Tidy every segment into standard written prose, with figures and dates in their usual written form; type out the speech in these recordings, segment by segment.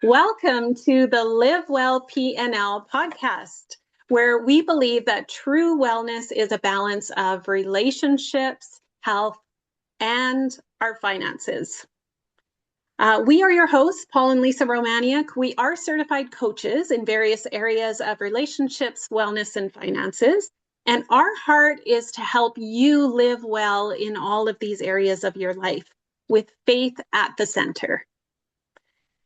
Welcome to the Live Well PNL podcast, where we believe that true wellness is a balance of relationships, health, and our finances. We are your hosts, Paul and Lisa Romaniuk. We are certified coaches in various areas of relationships, wellness, and finances. And our heart is to help you live well in all of these areas of your life with faith at the center.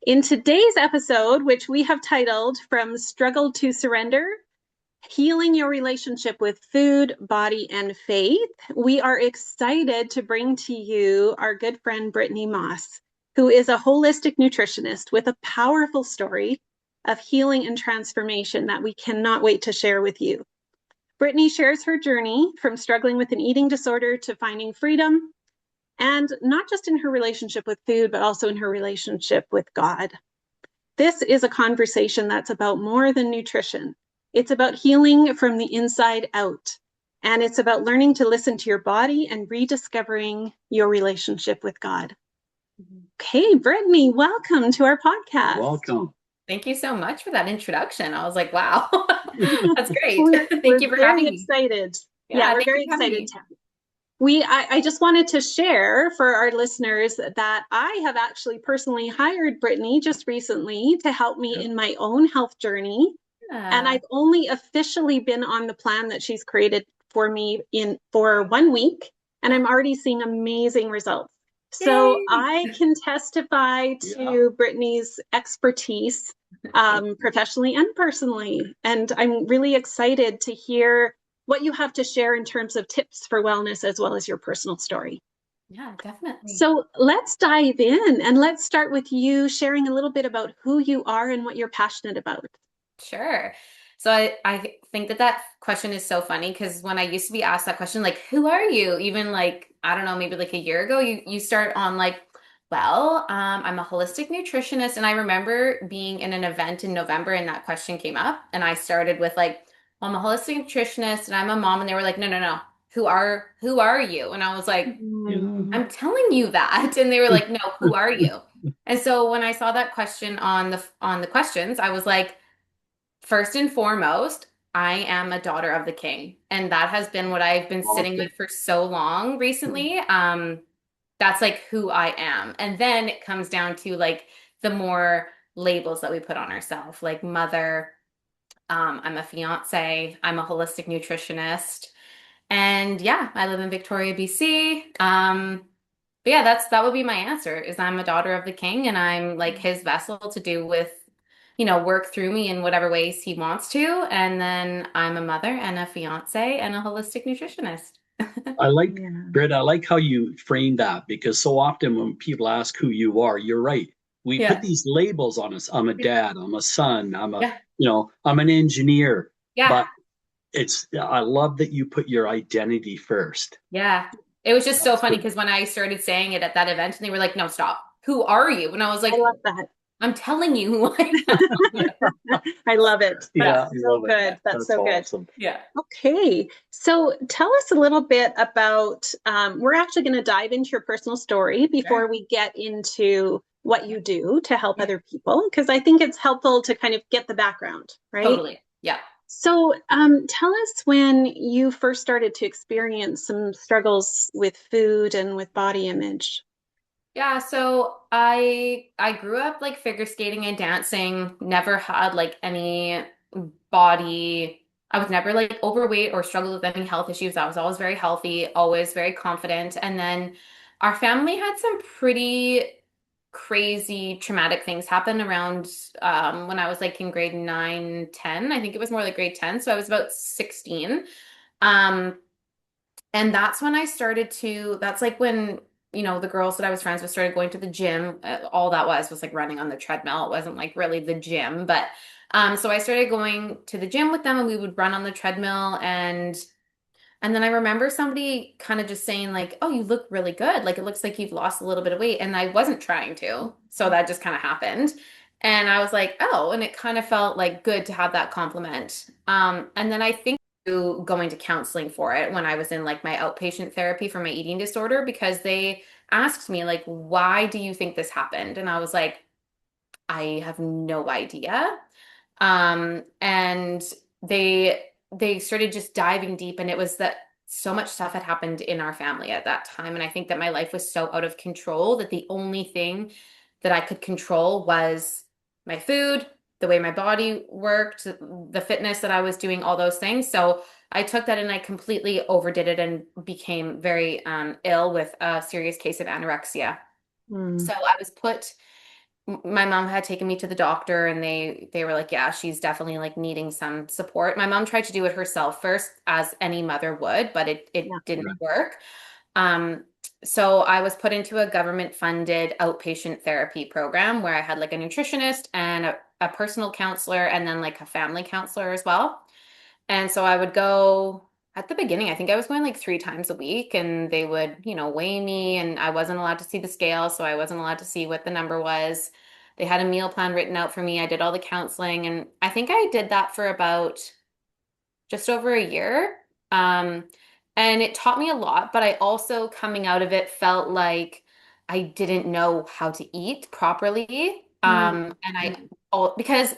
In today's episode, which we have titled From Struggle to Surrender, Healing Your Relationship with Food, Body, and Faith, we are excited to bring to you our good friend, Brittany Moss, who is a holistic nutritionist with a powerful story of healing and transformation that we cannot wait to share with you. Brittany shares her journey from struggling with an eating disorder to finding freedom, and not just in her relationship with food, but also in her relationship with God. This is a conversation that's about more than nutrition. It's about healing from the inside out. And it's about learning to listen to your body and rediscovering your relationship with God. Okay, Brittany, welcome to our podcast. Welcome. Thank you so much for that introduction. I was like, wow, that's great. Thank you for having me. Excited. Yeah, we're very excited. I just wanted to share for our listeners that I have actually personally hired Brittany just recently to help me in my own health journey. And I've only officially been on the plan that she's created for me for 1 week, and I'm already seeing amazing results. So Yay. I can testify to Brittany's expertise professionally and personally. And I'm really excited to hear what you have to share in terms of tips for wellness as well as your personal story. Yeah, definitely. So let's dive in, and let's start with you sharing a little bit about who you are and what you're passionate about. Sure. So I think that question is so funny because when I used to be asked that question, like, who are you? Even like, I don't know, maybe like a year ago, you start on like, well, I'm a holistic nutritionist. And I remember being in an event in November and that question came up, and I started with like, I'm a holistic nutritionist and I'm a mom. And they were like, no. Who are you? And I was like, I'm telling you that. And they were like, no, who are you? And so when I saw that question on the questions, I was like, first and foremost, I am a daughter of the King. And that has been what I've been sitting with for so long recently. That's like who I am. And then it comes down to like the more labels that we put on ourselves, like mother, I'm a fiance, I'm a holistic nutritionist. And yeah, I live in Victoria, BC. But yeah, that would be my answer is I'm a daughter of the King, and I'm like his vessel to do with, work through me in whatever ways he wants to. And then I'm a mother and a fiance and a holistic nutritionist. I like, Britt, I like how you frame that, because so often when people ask who you are, you're right. We put these labels on us. I'm a dad, I'm a son, I'm an engineer. Yeah. But I love that you put your identity first. Yeah. It was just so funny because when I started saying it at that event and they were like, no, stop. Who are you? And I was like, I love that. I'm telling you who I am. I love it. Yeah, That's so good. That's so awesome. good. Yeah. Okay. So tell us a little bit about, we're actually going to dive into your personal story before we get into what you do to help other people, because I think it's helpful to kind of get the background, right? Totally. Yeah. So tell us when you first started to experience some struggles with food and with body image. Yeah, so I grew up like figure skating and dancing, never had like any body. I was never like overweight or struggled with any health issues. I was always very healthy, always very confident. And then our family had some pretty crazy traumatic things happen around when I was like in grade 9, 10. I think it was more like grade 10. So I was about 16. Um, and that's when I started that's like when, the girls that I was friends with started going to the gym. All that was like running on the treadmill. It wasn't like really the gym, but so I started going to the gym with them and we would run on the treadmill, and then I remember somebody kind of just saying like, "Oh, you look really good. Like it looks like you've lost a little bit of weight." And I wasn't trying to. So that just kind of happened. And I was like, "Oh," and it kind of felt like good to have that compliment. And then I think going to counseling for it when I was in like my outpatient therapy for my eating disorder, because they asked me like, why do you think this happened? And I was like, I have no idea. And they started just diving deep, and it was that so much stuff had happened in our family at that time. And I think that my life was so out of control that the only thing that I could control was my food, the way my body worked, the fitness that I was doing, all those things. So I took that and I completely overdid it and became very ill with a serious case of anorexia. So I was put my mom had taken me to the doctor, and they were like, yeah, she's definitely like needing some support. My mom tried to do it herself first, as any mother would, but it didn't work. Um, so I was put into a government funded outpatient therapy program where I had like a nutritionist and a personal counselor and then like a family counselor as well. And so I would go at the beginning, I think I was going like 3 times a week, and they would, weigh me, and I wasn't allowed to see the scale. So I wasn't allowed to see what the number was. They had a meal plan written out for me. I did all the counseling, and I think I did that for about just over a year. Um, and it taught me a lot, but I also coming out of it felt like I didn't know how to eat properly. And because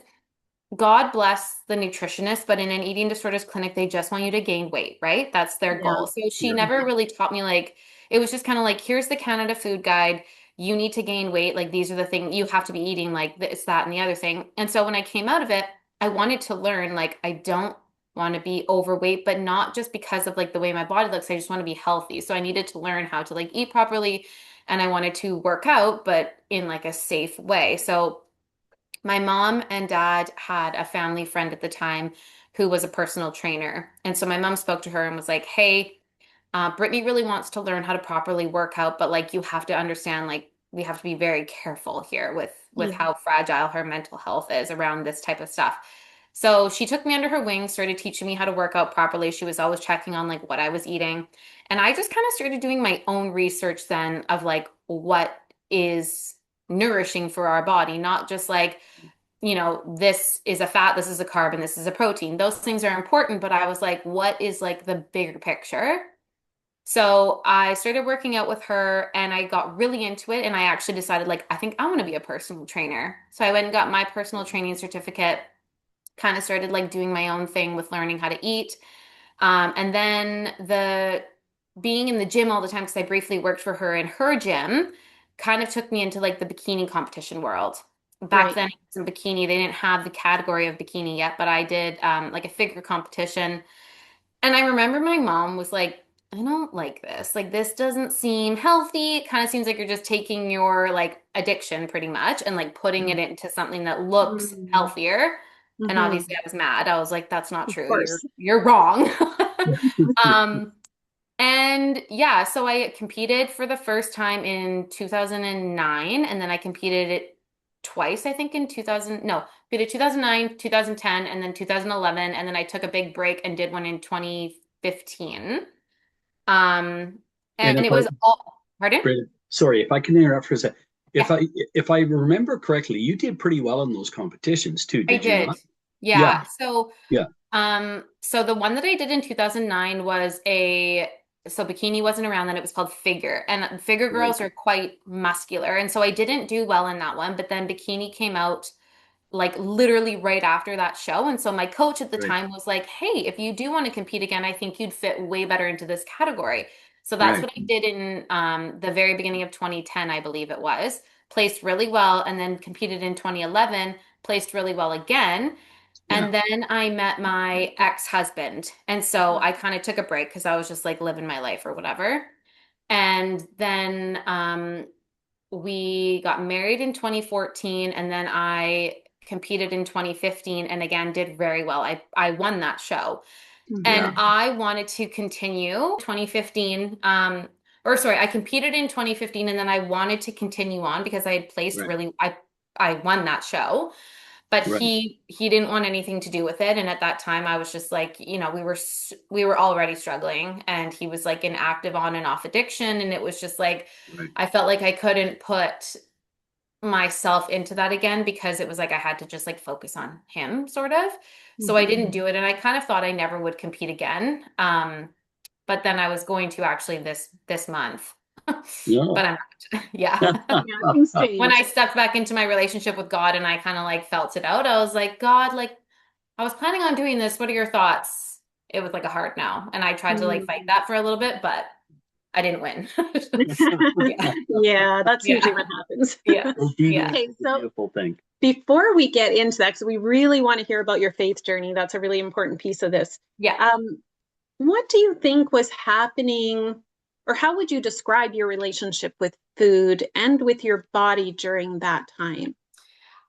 God bless the nutritionist, but in an eating disorders clinic, they just want you to gain weight, right? That's their goal. So she never really taught me like, it was just kind of like, here's the Canada Food Guide. You need to gain weight. Like, these are the things you have to be eating, like this, that, and the other thing. And so when I came out of it, I wanted to learn, like, I don't want to be overweight, but not just because of like the way my body looks. I just want to be healthy. So I needed to learn how to like eat properly, and I wanted to work out, but in like a safe way. So my mom and dad had a family friend at the time who was a personal trainer. And so my mom spoke to her and was like, hey, Brittany really wants to learn how to properly work out, but like you have to understand, like we have to be very careful here with how fragile her mental health is around this type of stuff. So she took me under her wing, started teaching me how to work out properly. She was always checking on like what I was eating. And I just kind of started doing my own research then of like what is nourishing for our body, not just like, this is a fat, this is a carb, and this is a protein. Those things are important, but I was like, what is like the bigger picture? So I started working out with her, and I got really into it, and I actually decided like I think I want to be a personal trainer. So I went and got my personal training certificate, kind of started like doing my own thing with learning how to eat. And then the being in the gym all the time, because I briefly worked for her in her gym, kind of took me into like the bikini competition world. Back then, it was in bikini. They didn't have the category of bikini yet, but I did like a figure competition. And I remember my mom was like, I don't like this. Like, this doesn't seem healthy. It kind of seems like you're just taking your like addiction pretty much and like putting it into something that looks healthier. And obviously I was mad. I was like, that's not true. You're wrong. Um, and yeah, so I competed for the first time in 2009, and then I competed it twice, I think in 2000, no, competed 2009, 2010, and then 2011, and then I took a big break and did one in 2015. And if it I, was all, pardon? sorry, if I can interrupt for a second. If I remember correctly, you did pretty well in those competitions too, did you not? Yeah. So Yeah. So the one that I did in 2009 was so bikini wasn't around then, it was called figure. And figure girls are quite muscular. And so I didn't do well in that one, but then bikini came out like literally right after that show. And so my coach at the time was like, hey, if you do want to compete again, I think you'd fit way better into this category. So that's what I did in the very beginning of 2010, I believe it was. Placed really well, and then competed in 2011, placed really well again. And then I met my ex-husband. And so I kind of took a break because I was just like living my life or whatever. And then we got married in 2014, and then I competed in 2015 and again did very well. I won that show. And I wanted to continue 2015. Or sorry, I competed in 2015, and then I wanted to continue on because I had placed I won that show. But he didn't want anything to do with it. And at that time I was just like, we were already struggling, and he was like in active on and off addiction, and it was just like I felt like I couldn't put myself into that again because it was like I had to just like focus on him sort of. So I didn't do it, and I kind of thought I never would compete again. But then I was going to actually this month. But I'm not. Yeah. When I stepped back into my relationship with God and I kind of like felt it out, I was like, God, like I was planning on doing this. What are your thoughts? It was like a hard no. And I tried to like fight that for a little bit, but I didn't win. Yeah, that's usually what happens. Yeah. Okay, so beautiful thing. Before we get into that, because we really want to hear about your faith journey, that's a really important piece of this. Yeah. What do you think was happening, or how would you describe your relationship with food and with your body during that time?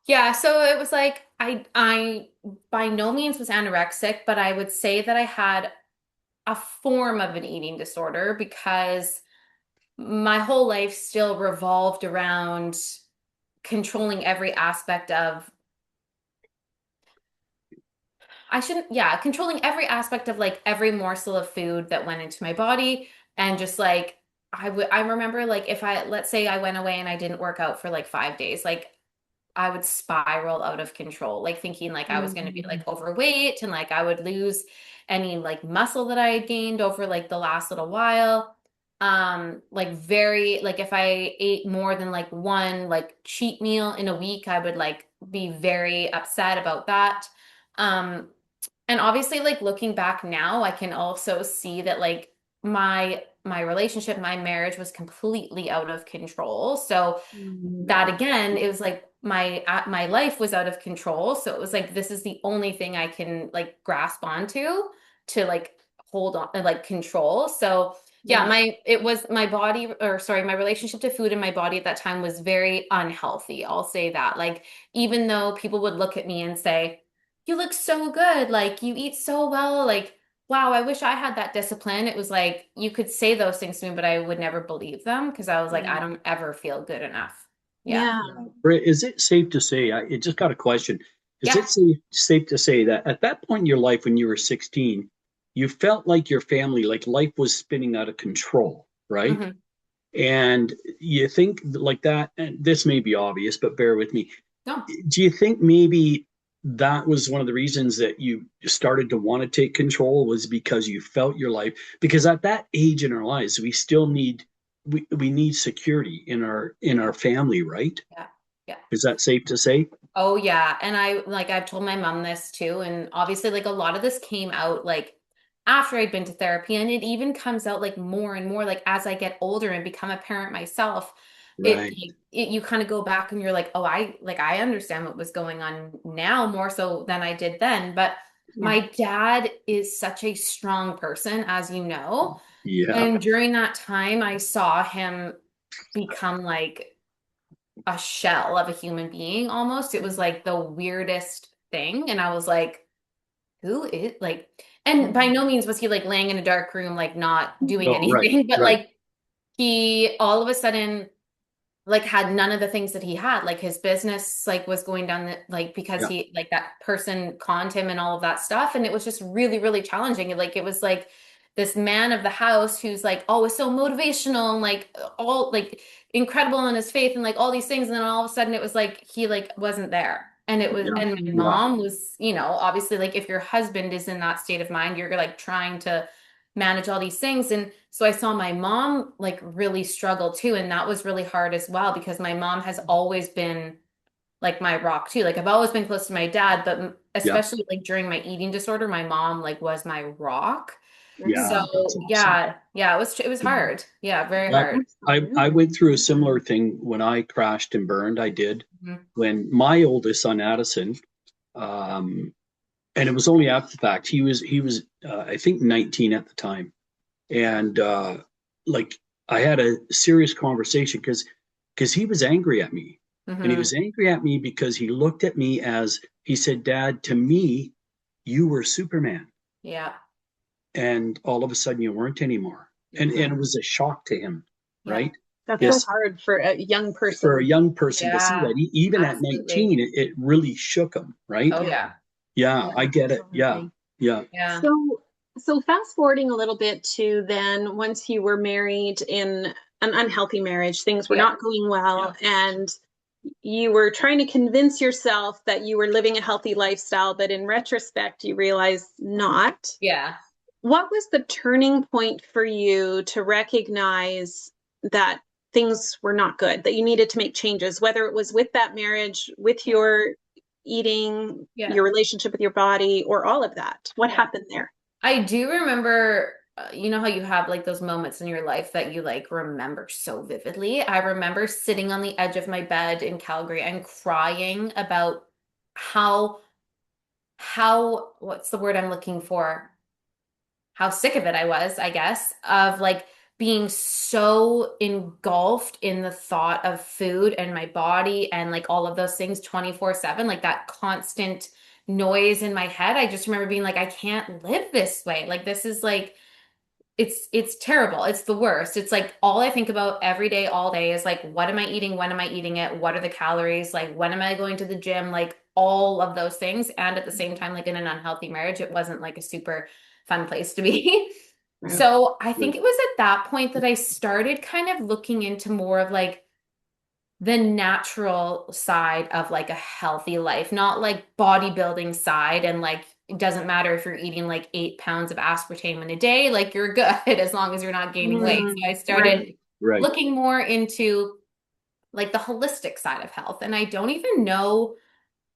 Yeah, so it was like I by no means was anorexic, but I would say that I had a form of an eating disorder because my whole life still revolved around controlling every aspect of controlling every aspect of like every morsel of food that went into my body and just like I remember like if let's say I went away and I didn't work out for like 5 days, like I would spiral out of control, like thinking like I was going to be like overweight and like I would lose any like muscle that I had gained over like the last little while. Like very like if I ate more than like one like cheat meal in a week, I would like be very upset about that. Um, and obviously like looking back now, I can also see that like my relationship, my marriage was completely out of control. So that again, it was like my life was out of control. So it was like this is the only thing I can like grasp onto to like hold on and like control. So yeah, my body or sorry, my relationship to food and my body at that time was very unhealthy. I'll say that. Like even though people would look at me and say, "You look so good, like you eat so well, like wow, I wish I had that discipline." It was like you could say those things to me, but I would never believe them because I was like, I don't ever feel good enough. Yeah. Britt, is it safe to say, I just got a question. Is it safe to say that at that point in your life when you were 16, you felt like your family, like life was spinning out of control, right? Mm-hmm. And you think like that, and this may be obvious, but bear with me. No. Do you think maybe that was one of the reasons that you started to want to take control was because you felt your life? Because at that age in our lives, we still need we need security in our family, right? Yeah. Yeah. Is that safe to say? Oh yeah. And I've told my mom this too. And obviously like a lot of this came out like after I'd been to therapy and it even comes out like more and more like as I get older and become a parent myself, Right. you kind of go back and you're like, oh, I understand what was going on now more so than I did then. But my dad is such a strong person, as you know. Yeah. And during that time, I saw him become like a shell of a human being almost. It was like the weirdest thing. And I was like, who is like, and by no means was he like laying in a dark room, like not doing anything, but like he all of a sudden like had none of the things that he had. Like his business like was going down the, like because he like that person conned him and all of that stuff. And it was just really, really challenging. And like it was like this man of the house who's like always so motivational and like all like incredible in his faith and like all these things. And then all of a sudden it was like he like wasn't there. And it was and my mom was, you know, obviously like if your husband is in that state of mind, you're like trying to manage all these things. And so I saw my mom like really struggle too. And that was really hard as well because my mom has always been like my rock too. Like I've always been close to my dad, but especially like during my eating disorder, my mom like was my rock. Yeah. So Awesome. yeah, it was hard. Yeah, very hard. I went through a similar thing when I crashed and burned. I did when my oldest son Addison, and it was only after the fact. He was I think 19 at the time, and like I had a serious conversation because he was angry at me, and he was angry at me because he looked at me as he said, "Dad, to me, you were Superman." Yeah. And all of a sudden you weren't anymore. And it was a shock to him, right? That's so hard for a young person. For a young person to see that. Even at 19, it really shook him, right? Oh, yeah. Yeah, I get it. Yeah. So fast forwarding a little bit to then once you were married in an unhealthy marriage, things were not going well. And you were trying to convince yourself that you were living a healthy lifestyle, but in retrospect, you realized not. Yeah. What was the turning point for you to recognize that things were not good, that you needed to make changes, whether it was with that marriage, with your eating, your relationship with your body, or all of that? What happened there? I do remember, you know how you have like those moments in your life that you like remember so vividly. I remember sitting on the edge of my bed in Calgary and crying about how what's the word I'm looking for? How sick of it I was, I guess, of like being so engulfed in the thought of food and my body and like all of those things 24/7, like that constant noise in my head. I just remember being like, I can't live this way. Like this is like it's terrible. It's the worst. It's like all I think about every day, all day is like, what am I eating? When am I eating it? What are the calories? Like, when am I going to the gym? Like all of those things. And at the same time, like in an unhealthy marriage, it wasn't like a super fun place to be. So I think it was at that point that I started kind of looking into more of like the natural side of like a healthy life, not like bodybuilding side. And like, it doesn't matter if you're eating like 8 pounds of aspartame in a day, like you're good as long as you're not gaining weight. So I started looking more into like the holistic side of health. And I don't even know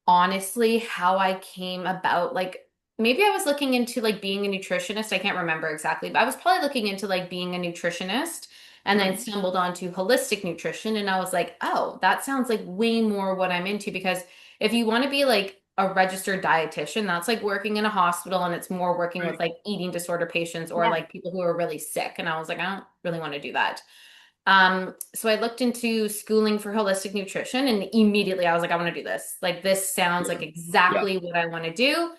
honestly how I came about. Like maybe I was looking into like being a nutritionist. I can't remember exactly, but I was probably looking into like being a nutritionist and then stumbled onto holistic nutrition. And I was like, oh, that sounds like way more what I'm into, because if you want to be like a registered dietitian, that's like working in a hospital, and it's more working with like eating disorder patients or like people who are really sick. And I was like, I don't really want to do that. So I looked into schooling for holistic nutrition, and immediately I was like, I want to do this. Like, this sounds like exactly what I want to do.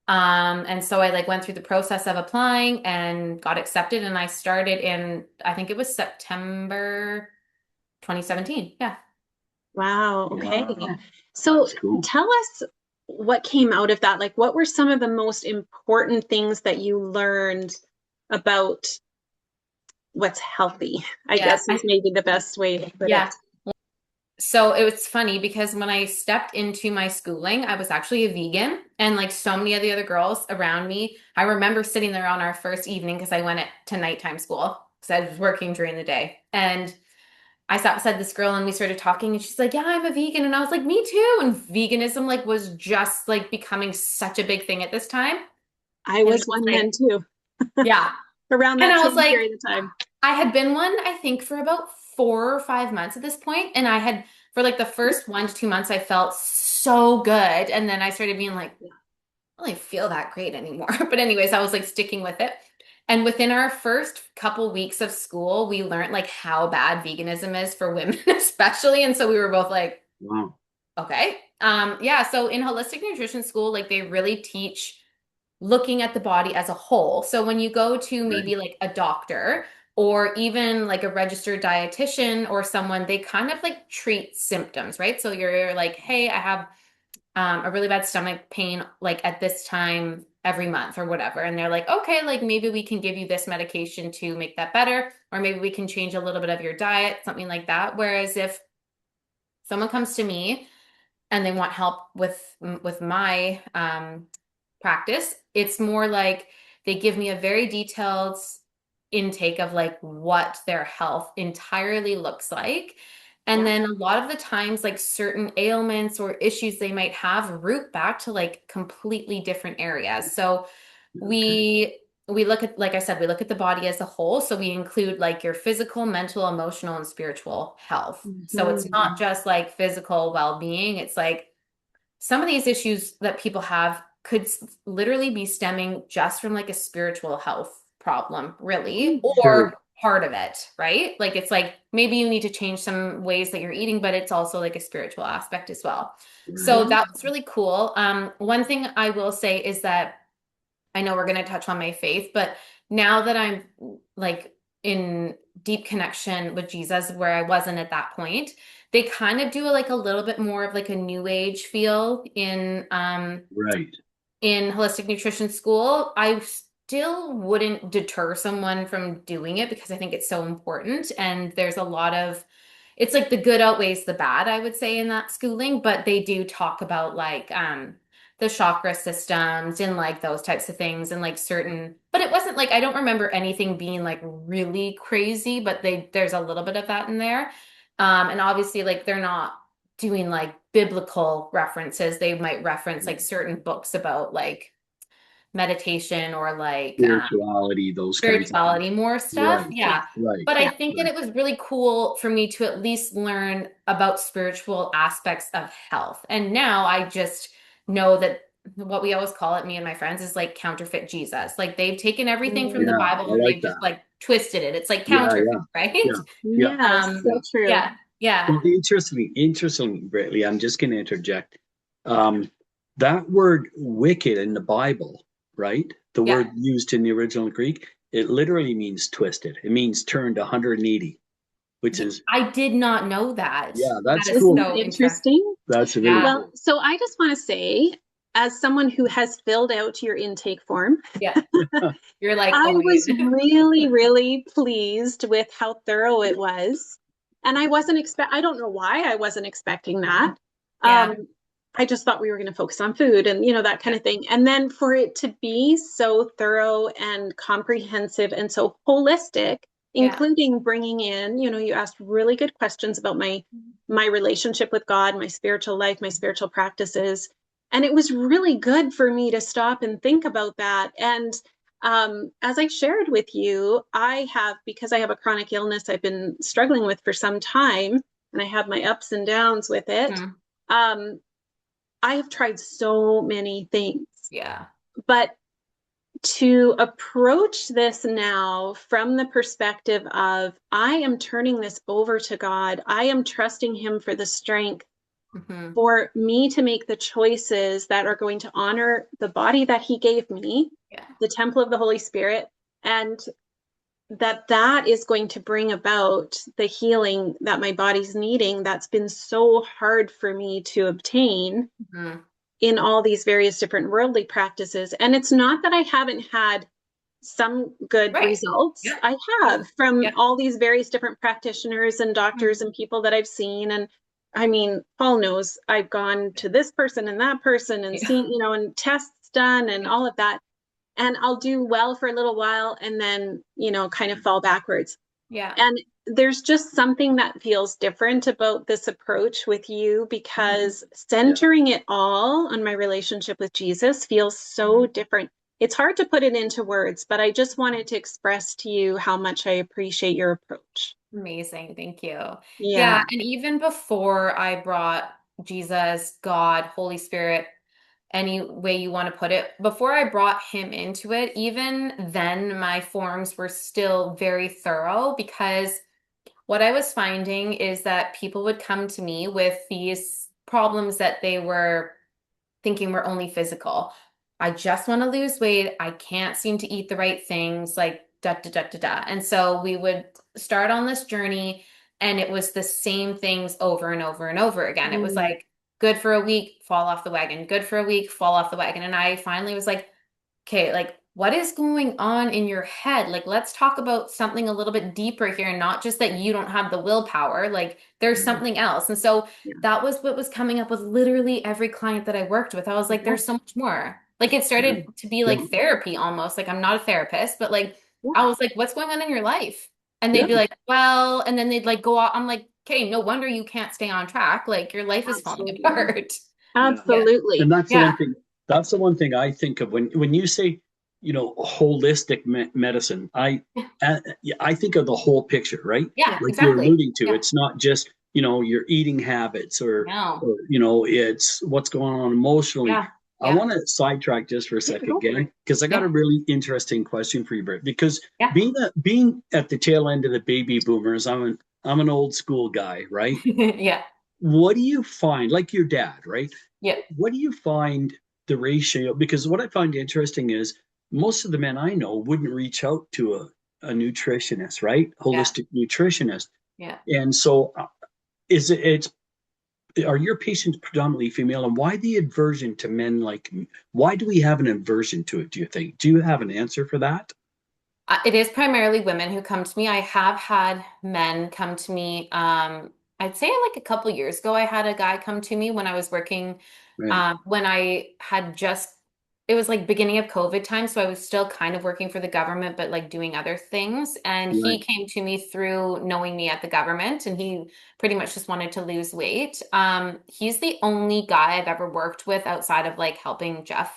And so I like went through the process of applying and got accepted, and I started in, I think it was September 2017. Yeah. Wow. Okay. So tell us what came out of that. Like, what were some of the most important things that you learned about what's healthy, I guess is maybe the best way to put it. So it was funny because when I stepped into my schooling, I was actually a vegan, and like so many of the other girls around me, I remember sitting there on our first evening because I went to nighttime school because I was working during the day. And I sat beside this girl and we started talking, and she's like, yeah, I'm a vegan. And I was like, me too. And veganism like was just like becoming such a big thing at this time. I was one then too. Yeah. Around that same period of time. I had been one, I think, for about 4 or 5 months at this point. And I had, for like the first 1 to 2 months, I felt so good. And then I started being like, I don't really feel that great anymore. But anyways, I was like sticking with it. And within our first couple weeks of school, we learned like how bad veganism is for women, especially. And so we were both like, wow, okay. So in holistic nutrition school, like they really teach looking at the body as a whole. So when you go to maybe like a doctor or even like a registered dietitian or someone, they kind of like treat symptoms, right? So you're like, hey, I have a really bad stomach pain like at this time every month or whatever. And they're like, okay, like maybe we can give you this medication to make that better, or maybe we can change a little bit of your diet, something like that. Whereas if someone comes to me and they want help with my practice, it's more like they give me a very detailed intake of like what their health entirely looks like. And then a lot of the times, like certain ailments or issues they might have root back to like completely different areas. So we look at, like I said, we look at the body as a whole. So we include like your physical, mental, emotional, and spiritual health. So it's not just like physical well-being. It's like some of these issues that people have could literally be stemming just from like a spiritual health problem, really, or part of it, right? Like it's like maybe you need to change some ways that you're eating, but it's also like a spiritual aspect as well. So that was really cool. One thing I will say is that I know we're going to touch on my faith, but now that I'm like in deep connection with Jesus, where I wasn't at that point, they kind of do like a little bit more of like a new age feel in in holistic nutrition school. I still wouldn't deter someone from doing it because I think it's so important, and there's a lot of, it's like the good outweighs the bad, I would say, in that schooling, but they do talk about like the chakra systems and like those types of things and like but it wasn't like, I don't remember anything being like really crazy, but there's a little bit of that in there. And obviously like they're not doing like biblical references. They might reference like certain books about like meditation or like spirituality, those kinds of things. more stuff. Right. Yeah. Right. But I think that it was really cool for me to at least learn about spiritual aspects of health. And now I just know that what we always call it, me and my friends, is like counterfeit Jesus. Like they've taken everything from the Yeah, Bible I and like they've just that. like twisted it. It's like Yeah, counterfeit, yeah, right? yeah, yeah. Yes, so true. Yeah. Yeah. Well, interesting, Brittany, I'm just going to interject. That word wicked in the Bible, right? The word used in the original Greek, it literally means twisted. It means turned 180, which is. I did not know that. Yeah, that's that is cool. so Interesting. That's really Well, cool. so I just want to say, as someone who has filled out your intake form, you're like, I was really, really pleased with how thorough it was. And I don't know why I wasn't expecting that. I just thought we were going to focus on food and, that kind of thing. And then for it to be so thorough and comprehensive and so holistic, including bringing in, you asked really good questions about my relationship with God, my spiritual life, my spiritual practices. And it was really good for me to stop and think about that. And as I shared with you, because I have a chronic illness I've been struggling with for some time, and I have my ups and downs with it. I have tried so many things. Yeah. But to approach this now from the perspective of, I am turning this over to God. I am trusting Him for the strength for me to make the choices that are going to honor the body that He gave me, the temple of the Holy Spirit, and that is going to bring about the healing that my body's needing. That's been so hard for me to obtain in all these various different worldly practices. And it's not that I haven't had some good results. I have from all these various different practitioners and doctors and people that I've seen. And I mean, Paul knows I've gone to this person and that person and seen, and tests done and all of that. And I'll do well for a little while and then, kind of fall backwards. Yeah. And there's just something that feels different about this approach with you, because centering it all on my relationship with Jesus feels so different. It's hard to put it into words, but I just wanted to express to you how much I appreciate your approach. Amazing. Thank you. Yeah. And even before I brought Jesus, God, Holy Spirit, any way you want to put it, before I brought Him into it, even then my forms were still very thorough, because what I was finding is that people would come to me with these problems that they were thinking were only physical. I just want to lose weight. I can't seem to eat the right things, like da da da da da. And so we would start on this journey, and it was the same things over and over and over again. It was like, good for a week, fall off the wagon. Good for a week, fall off the wagon. And I finally was like, okay, like, what is going on in your head? Like, let's talk about something a little bit deeper here, not just that you don't have the willpower. Like, there's something else. And so that was what was coming up with literally every client that I worked with. I was like, there's so much more. Like, it started to be like therapy almost. Like, I'm not a therapist, but like, I was like, what's going on in your life? And they'd be like, well, and then they'd like go out. I'm like, okay, no wonder you can't stay on track. Like, your life is falling apart. Absolutely. And that's the one thing. That's the one thing I think of when you say, holistic medicine. I think of the whole picture, right? Yeah, like exactly. You're alluding to. It's not just your eating habits or it's what's going on emotionally. I want to sidetrack just for a second again, because I got a really interesting question for you, Britt. Because being at the tail end of the baby boomers, I'm an old school guy, right? What do you find, like your dad, right? What do you find the ratio? Because what I find interesting is most of the men I know wouldn't reach out to a nutritionist, right? Holistic nutritionist. And so are your patients predominantly female, and why the aversion to men like me? Why do we have an aversion to it, do you think? Do you have an answer for that? It is primarily women who come to me. I have had men come to me I'd say like a couple years ago, I had a guy come to me when I was working, Right. when I had just, it was like beginning of COVID time. So I was still kind of working for the government, but like doing other things. And he Right. came to me through knowing me at the government, and he pretty much just wanted to lose weight. He's the only guy I've ever worked with outside of like helping Jeff.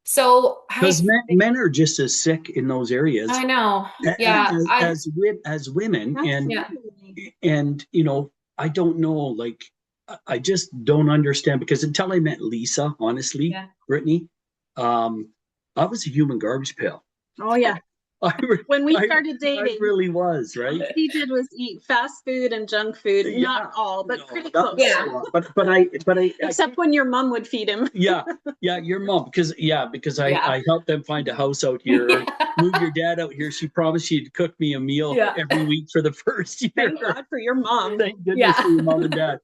So Because I, men are just as sick in those areas I know. Yeah. as women, Yeah. and I don't know, like I just don't understand, because until I met Lisa, honestly, Yeah. Brittany, um, I was a human garbage pail. Oh yeah. When we started I dating, really was, right? all he did was eat fast food and junk food. Yeah. Not all, but No, pretty that close. was Yeah. a lot. But I Except when your mom would feed him. yeah, your mom, because Yeah. I helped them find a house out here, or move your dad out here. She promised she'd cook me a meal Yeah. every week for the first year. Thank God for your mom. Thank goodness for your mom and dad.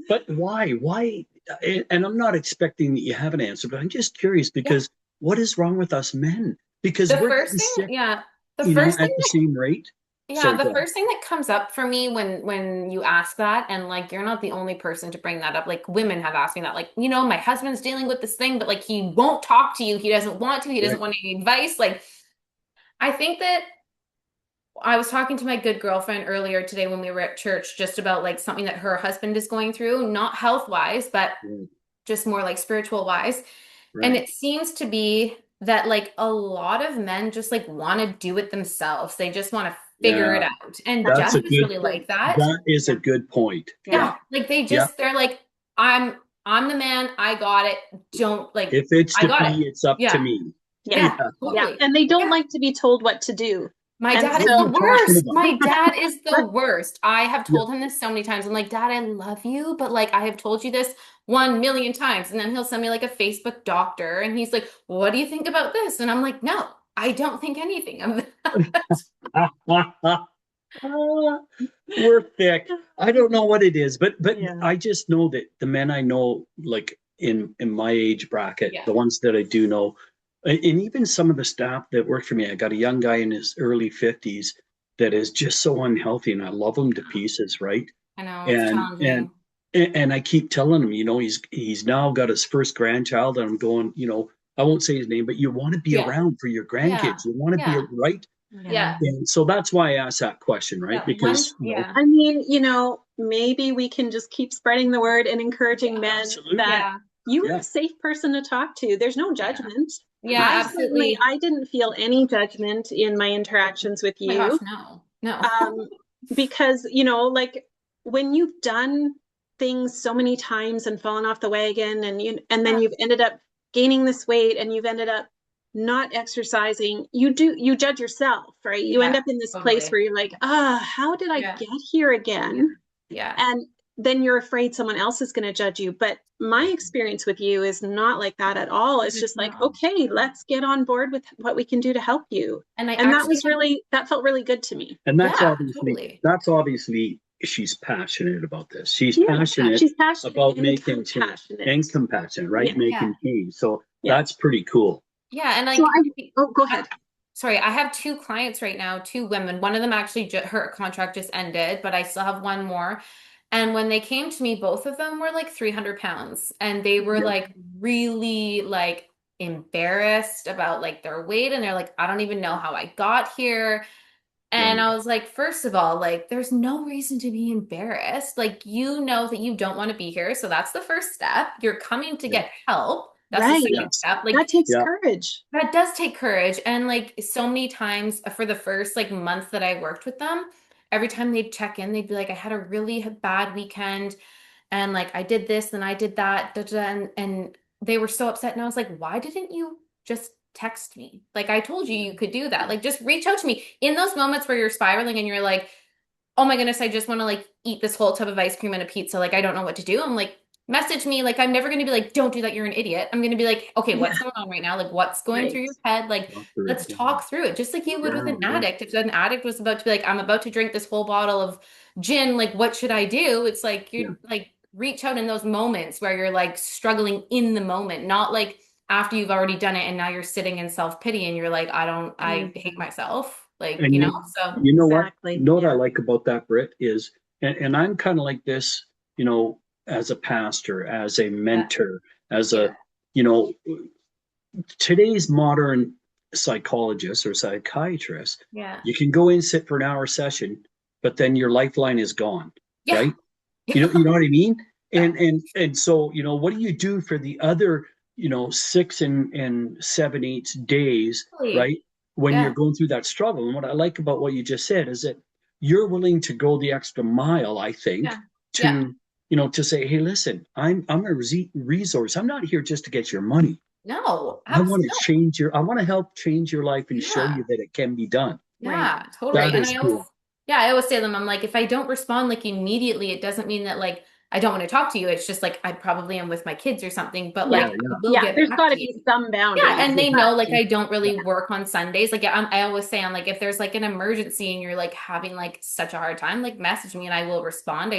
But why? And I'm not expecting that you have an answer, but I'm just curious, because what is wrong with us men? Because The we're first getting thing, sick, yeah, the at first thing the that, same rate. yeah, Sorry, the go ahead. first thing that comes up for me when you ask that, and like you're not the only person to bring that up. Like women have asked me that, like, my husband's dealing with this thing, but like he won't talk to you. He doesn't want to. He doesn't Right. want any advice. Like I think that I was talking to my good girlfriend earlier today when we were at church just about like something that her husband is going through, not health wise, but Right. just more like spiritual wise. And Right. it seems to be that like a lot of men just like want to do it themselves. They just want to figure it Yeah, out. And that's Jeff a is good. really like that. That is a good point. Yeah. Yeah. Like Yeah. they're like, I'm the man. I got it. Don't like, If it's I to got it. be, it's up to Yeah. me. Yeah. Yeah. Yeah. Yeah. Totally. And they don't Yeah. like to be told what to do. My And dad is What are the you talking worst. about? My dad is the but worst. I have Yeah. told him this so many times. I'm like, Dad, I love you, but like I have told you this 1 million times. And then he'll send me like a Facebook doctor and he's like, what do you think about this? And I'm like, no, I don't think anything of that. We're thick. I don't know what it is, but yeah. I just know that the men I know, like in my age bracket, Yeah. the ones that I do know, and even some of the staff that work for me, I got a young guy in his early 50s that is just so unhealthy, and I love him to pieces, right? I know it's And challenging. I keep telling him, he's now got his first grandchild, and I'm going, I won't say his name, but you want to be Yeah. around for your Yeah. grandkids. You want to be Yeah. right. Yeah. And so that's why I asked that question, right? Yeah. Because, Yeah. I mean, maybe we can just keep spreading the word and encouraging men absolutely. that Yeah. you are Yeah. a safe person to talk to. There's no judgment. Yeah, absolutely. I didn't feel any judgment in my interactions with Oh my gosh, you. no. No. Because, like when you've done things so many times and fallen off the wagon, and then you've ended up gaining this weight and you've ended up not exercising, you judge yourself, right? You end Yeah, up in this place totally. where you're like, how did I Yeah. get here again? Yeah. And then you're afraid someone else is going to judge you. But my experience with you is not like that at all. It's just like, okay, let's get on board with what we can do to help you. And I And actually that felt really good to me. And that's yeah, totally. obviously she's passionate about this. She's Yeah, passionate she's passionate about and making change compassionate. and compassionate, right? Yeah. Making change. So Yeah. that's pretty cool. Yeah, and like, So go ahead. Sorry, I have two clients right now, two women. One of them actually her contract just ended, but I still have one more. And when they came to me, both of them were like 300 pounds, and they were Yeah. like really like embarrassed about like their weight, and they're like, I don't even know how I got here. And Right. I was like, first of all, like, there's no reason to be embarrassed. Like, you know that you don't want to be here. So that's the first step. You're coming to Yeah. get help. That's Right. the second step. Like, That takes Yeah. courage. that does take courage. And like, so many times for the first like month that I worked with them, every time they'd check in, they'd be like, I had a really bad weekend. And like, I did this and I did that. Da, da, da, and they were so upset. And I was like, why didn't you just text me? Like, I told you you could do that. Like, just reach out to me in those moments where you're spiraling and you're like, oh my goodness, I just want to like eat this whole tub of ice cream and a pizza. Like, I don't know what to do. I'm like, message me. Like, I'm never going to be like, don't do that. You're an idiot. I'm going to be like, okay, what's going on right now? Like, what's going through your head? Like, let's talk through it. Just like you would with an addict. If an addict was about to be like, I'm about to drink this whole bottle of gin, like, what should I do? It's like, you're like, reach out in those moments where you're like struggling in the moment, not like after you've already done it and now you're sitting in self-pity and you're like, I hate myself. Like, And so you know Exactly. what? You know what I like about that, Britt, is and I'm kind of like this, as a pastor, as a Yeah. mentor, as Yeah. a, today's modern psychologist or psychiatrist, Yeah. you can go in, sit for an hour session, but then your lifeline is gone, Yeah. right? Yeah. You know what I mean? Yeah. And so, what do you do for the other, 6 and 7, 8 days, Totally. right? When you're Yeah. going through that struggle. And what I like about what you just said is that you're willing to go the extra mile, I think, Yeah. Yeah. to, to say, hey, listen, I'm a resource. I'm not here just to get your money. No, I want to absolutely. I want to help change your life and show Yeah. you that it can be done. Right. Yeah, totally. That And is cool. I always say to them, I'm like, if I don't respond like immediately, it doesn't mean that like I don't want to talk to you. It's just like I probably am with my kids or something, but Yeah, like Yeah. I yeah. will Yeah. get There's back got to to you. be some Yeah, boundaries. and they know like Exactly. I don't Yeah. really work on Sundays. Like I always say, I'm like, if there's like an emergency and you're like having like such a hard time, like message me and I will respond.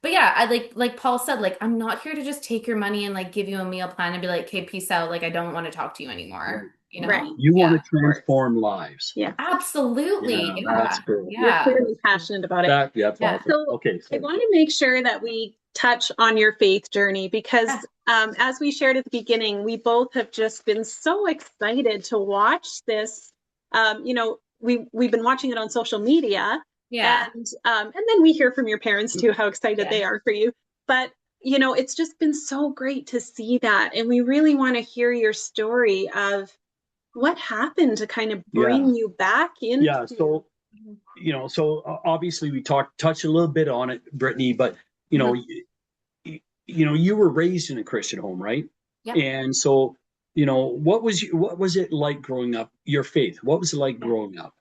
But yeah, I like Paul said, like I'm not here to just take your money and like give you a meal plan and be like, okay, peace out. Like I don't want to talk to you Right. anymore. You Right. Right. know? You want Yeah, to of course. transform lives. Yeah. Absolutely. Yeah, that's Yeah. cool. You're Yeah. clearly passionate about it. That's Yeah. awesome. So Okay, I so want to make sure that we touch on your faith journey because Yeah. as we shared at the beginning, we both have just been so excited to watch this. We've been watching it on social media, Yeah. and then we hear from your parents too how excited Yeah. they are for you. But it's just been so great to see that, and we really want to hear your story of what happened to kind of yeah, bring you back yeah. into. So obviously we touched a little bit on it, Brittany, but you know, Mhm. you were raised in a Christian home, right? Yep. And so, what was it like growing up? Your faith, what was it like Yeah. growing up?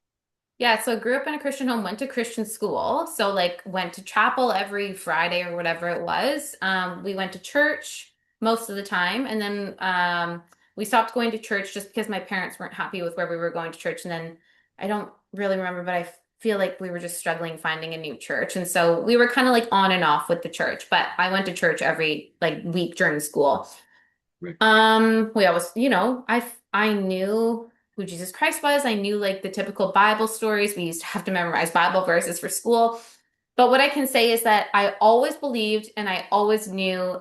Yeah, so grew up in a Christian home, went to Christian school. So like went to chapel every Friday or whatever it was. We went to church most of the time. And then we stopped going to church just because my parents weren't happy with where we were going to church. And then I don't really remember, but I feel like we were just struggling finding a new church. And so we were kind of like on and off with the church, but I went to church every like week during school. Right. We always, I knew who Jesus Christ was. I knew like the typical Bible stories. We used to have to memorize Bible verses for school. But what I can say is that I always believed and I always knew,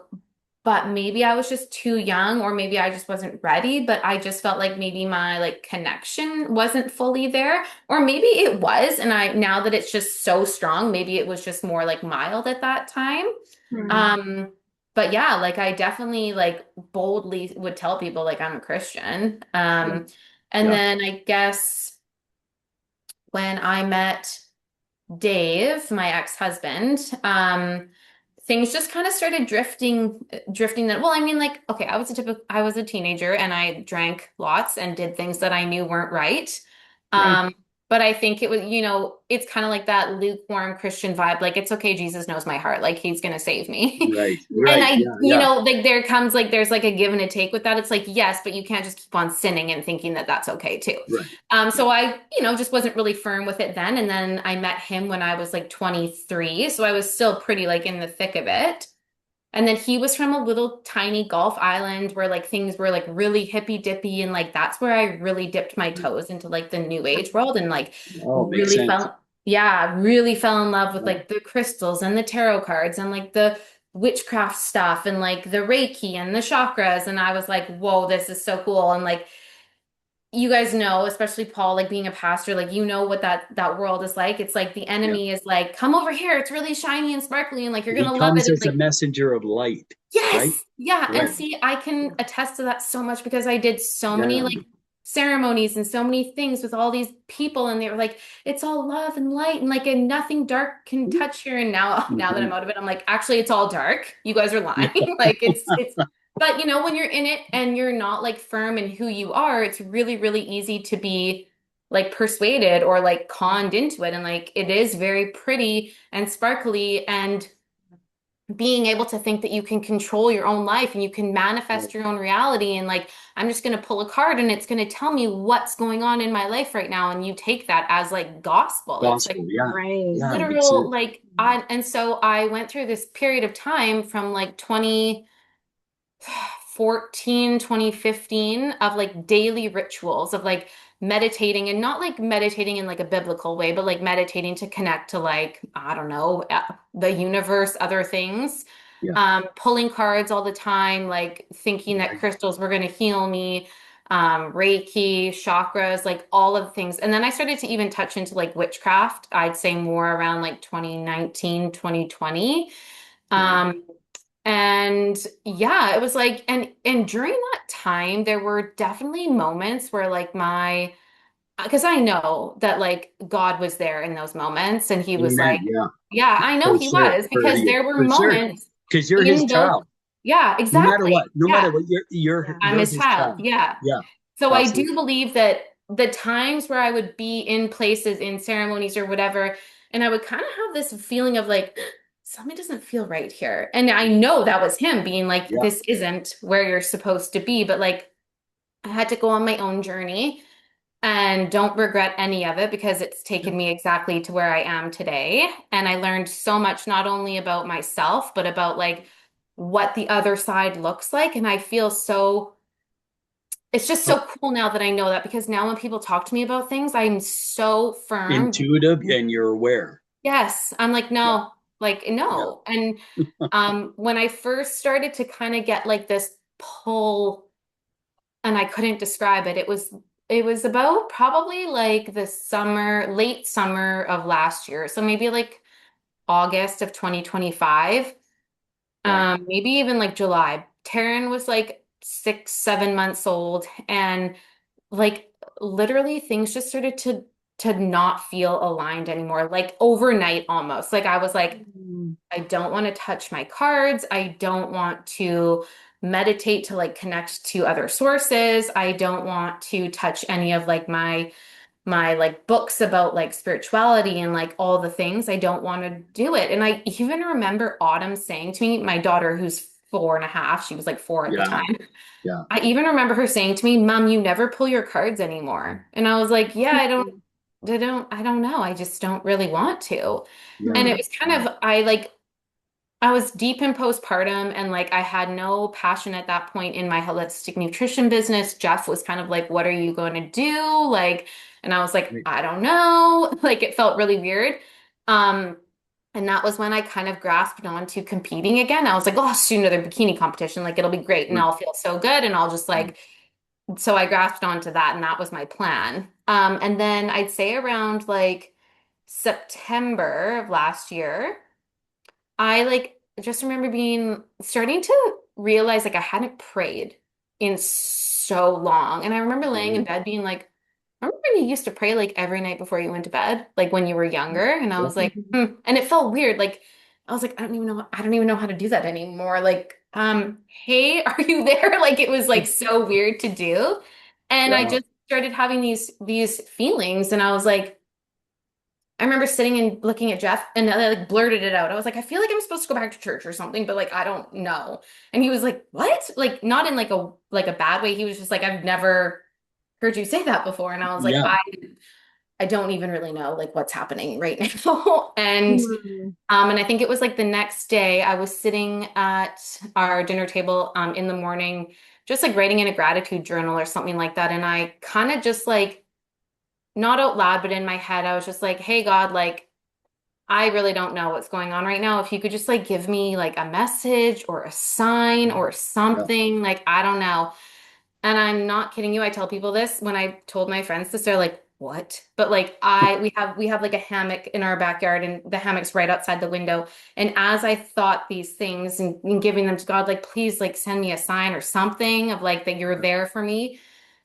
but maybe I was just too young or maybe I just wasn't ready, but I just felt like maybe my like connection wasn't fully there or maybe it was and I now that it's just so strong, maybe it was just more like mild at that time. Um, but yeah, like I definitely like boldly would tell people like I'm a Christian. Yeah. And Yeah. then I guess when I met Dave, my ex-husband, things just kind of started drifting that well, I mean like okay, I was a teenager and I drank lots and did things that I knew weren't right. Right. But I think it was, it's kind of like that lukewarm Christian vibe. Like, it's okay. Jesus knows my heart. Like, he's going to save me. Right. And Right. Yeah. Yeah. like there's like a give and a take with that. It's like, yes, but you can't just keep on sinning and thinking that that's okay too. Right. So I, just wasn't really firm with it then. And then I met him when I was like 23. So I was still pretty like in the thick of it. And then he was from a little tiny Gulf island where like things were like really hippy dippy and like that's where I really dipped my toes into like the new age world and like Oh, makes really sense. really fell in love with Yeah. like the crystals and the tarot cards and like the witchcraft stuff and like the Reiki and the chakras and I was like, whoa, this is so cool. And like you guys know, especially Paul, like being a pastor, like what that world is like. It's like the Yeah. enemy is like, come over here. It's really shiny and sparkly, and like you're He gonna love it. comes And, as a like, messenger of light, right? yes, yeah. And Right. see, I can attest to that so much because I did so many Yeah. like ceremonies and so many things with all these people, and they were like, it's all love and light, and like, and nothing dark can touch here. And now that I'm out of it, I'm like, actually, it's all dark. You guys are lying. Like it's. But when you're in it and you're not like firm in who you are, it's really, really easy to be like persuaded or like conned into it. And like it is very pretty and sparkly and being able to think that you can control your own life and you can manifest your own reality. And like, I'm just going to pull a card and it's going to tell me what's going on in my life right now. And you take that as like gospel. It's like Gospel. Yeah. Right. Yeah. Makes literal, sense. like, and so I went through this period of time from like 2014, 2015 of like daily rituals of like meditating, and not like meditating in like a biblical way, but like meditating to connect to like, I don't know, the universe, other things. Yeah. Pulling cards all the time, like thinking that crystals were going to heal me, Reiki, chakras, like all of the things. And then I started to even touch into like witchcraft, I'd say more around like 2019, 2020. Um, and yeah, it was like, and during that time, there were definitely moments where like because I know that like God was there in those moments, and he was Amen. like, Yeah. yeah, I know For he sure. was, because there were For sure. moments Because you're his in those, child. yeah, No matter what. exactly. No matter Yeah, what. I'm You're his his child. child. Yeah. Yeah. So I do Absolutely. believe that the times where I would be in places, in ceremonies or whatever, and I would kind of have this feeling of like, something doesn't feel right here. And I know that was him being like, Yeah. this isn't where you're supposed to be. But like, I had to go on my own journey and don't regret any of it, because it's taken me exactly to where I am today. And I learned so much, not only about myself, but about like what the other side looks like. And I feel so, it's just so cool now that I know that, because now when people talk to me about things, I'm so firm. Intuitive and you're aware. Yes, I'm like, Yeah. no, like, Yeah. no. And when I first started to kind of get like this pull, and I couldn't describe it, it was about probably like the summer, late summer of last year. So maybe like August of 2025, Right. maybe even like July. Taryn was like 6, 7 months old, and like literally things just started to not feel aligned anymore, like overnight almost. Like I was like, I don't want to touch my cards. I don't want to meditate to like connect to other sources. I don't want to touch any of like my like books about like spirituality and like all the things. I don't want to do it. And I even remember Autumn saying to me, my daughter, who's 4.5, she was like 4 at the Yeah. time. Yeah. I even remember her saying to me, Mom, you never pull your cards anymore. And I was like, yeah, I don't know. I just don't really want to. And Yeah. it was kind of, I was deep in postpartum, and like I had no passion at that point in my holistic nutrition business. Jeff was kind of like, what are you going to do? Like, and I was like, Right. I don't know. Like it felt really weird. Um, and that was when I kind of grasped onto competing again. I was like, oh, I'll shoot another bikini competition. Like it'll be great and Right. I'll feel so good. And I'll just like, so I grasped onto that, and that was my plan. And then I'd say around like September of last year, I like just remember starting to realize like I hadn't prayed in so long. And I remember laying in Right. bed being like, remember when you used to pray like every night before you went to bed, like when you were younger? And I Yeah. was like, And it felt weird. Like I was like, I don't even know how to do that anymore. Like, hey, are you there? Like it was like so weird to do. And I Yeah. just started having these feelings, and I was like, I remember sitting and looking at Jeff, and I like blurted it out. I was like, I feel like I'm supposed to go back to church or something, but like I don't know. And he was like, "What?" Like not in like a bad way. He was just like, "I've never heard you say that before." And I was like, Yeah. I don't even really know like what's happening right now. And Mm. and I think it was like the next day I was sitting at our dinner table in the morning, just like writing in a gratitude journal or something like that. And I kind of just like, not out loud, but in my head, I was just like, hey, God, like, I really don't know what's going on right now. If you could just like give me like a message or a sign or Yeah. something, like, I don't know. And I'm not kidding you. I tell people this when I told my friends this, they're like, what? But like we have like a hammock in our backyard, and the hammock's right outside the window. And as I thought these things, and giving them to God, like, please like send me a sign or something of like that you're there for me,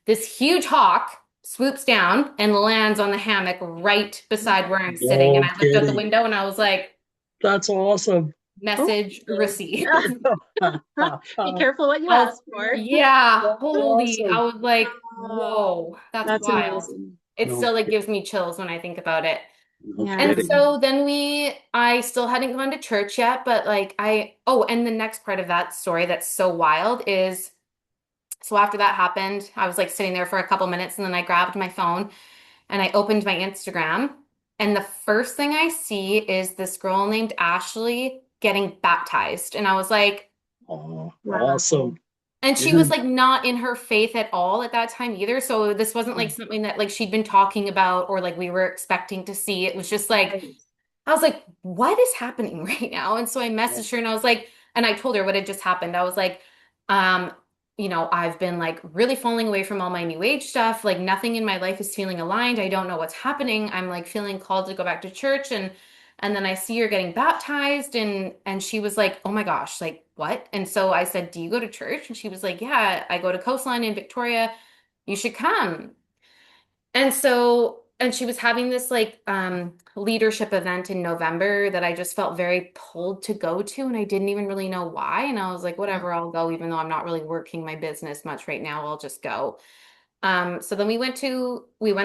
this huge hawk swoops down and lands on the hammock right beside where I'm sitting. And No I looked out the kidding. window and I was like, That's awesome. Oh, message received. be careful what you I was, ask for. yeah, That's holy. I awesome. was like, Oh, whoa, that's that's wild. amazing. It No still like kidding. gives me chills when I think about it. No And Yeah. kidding. so then I still hadn't gone to church yet, but like and the next part of that story that's so wild is, so after that happened, I was like sitting there for a couple minutes, and then I grabbed my phone and I opened my Instagram. And the first thing I see is this girl named Ashley getting baptized. And I was like, Oh, Wow. awesome. And she was like not in her faith at all at that time either. So this wasn't like something that like she'd been talking about or like we were expecting to see. It was just like, I was like, what is happening right now? And so I messaged her and I was like, and I told her what had just happened. I was like, um, I've been like really falling away from all my new age stuff. Like nothing in my life is feeling aligned. I don't know what's happening. I'm like feeling called to go back to church and then I see you're getting baptized and she was like, "Oh my gosh, like what?" And so I said, "Do you go to church?" And she was like, "Yeah, I go to Coastline in Victoria. You should come." And she was having this like leadership event in November that I just felt very pulled to go to and I didn't even really know why. And I was like, whatever, I'll go, even though I'm not really working my business much right now, I'll just go. So then we went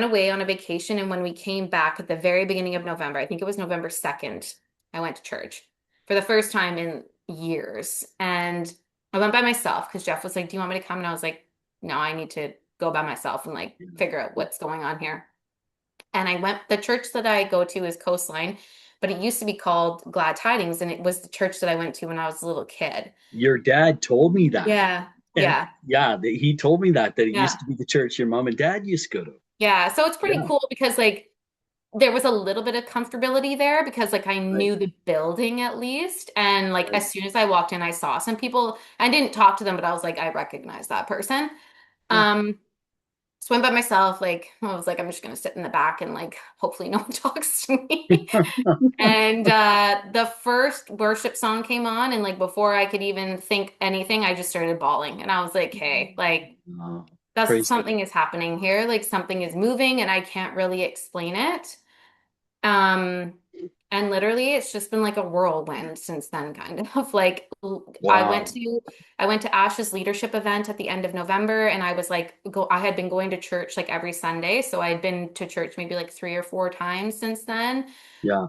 away on a vacation and when we came back at the very beginning of November, I think it was November 2nd, I went to church for the first time in years. And I went by myself because Jeff was like, "Do you want me to come?" And I was like, "No, I need to go by myself and like figure out what's going on here." And the church that I go to is Coastline, but it used to be called Glad Tidings, and it was the church that I went to when I was a little kid. Your dad told me that. Yeah. And Yeah. he told me that it Yeah. used to be the church your mom and dad used to go to. Yeah. So it's pretty Yeah. cool because like there was a little bit of comfortability there because like I Right. knew the building at least. And like Right. as soon as I walked in, I saw some people. I didn't talk to them, but I was like, I recognize that person. Yeah. Swim by myself, like I was like, I'm just gonna sit in the back and like hopefully no one talks to me. And the first worship song came on, and like before I could even think anything, I just started bawling. And I was like, hey, like Oh, that's praise God. something is happening here, like something is moving, and I can't really explain it. Um, and literally it's just been like a whirlwind since then, kind of like Wow. I went to Ash's leadership event at the end of November and I was like I had been going to church like every Sunday. So I had been to church maybe like 3 or 4 times since then. Yeah.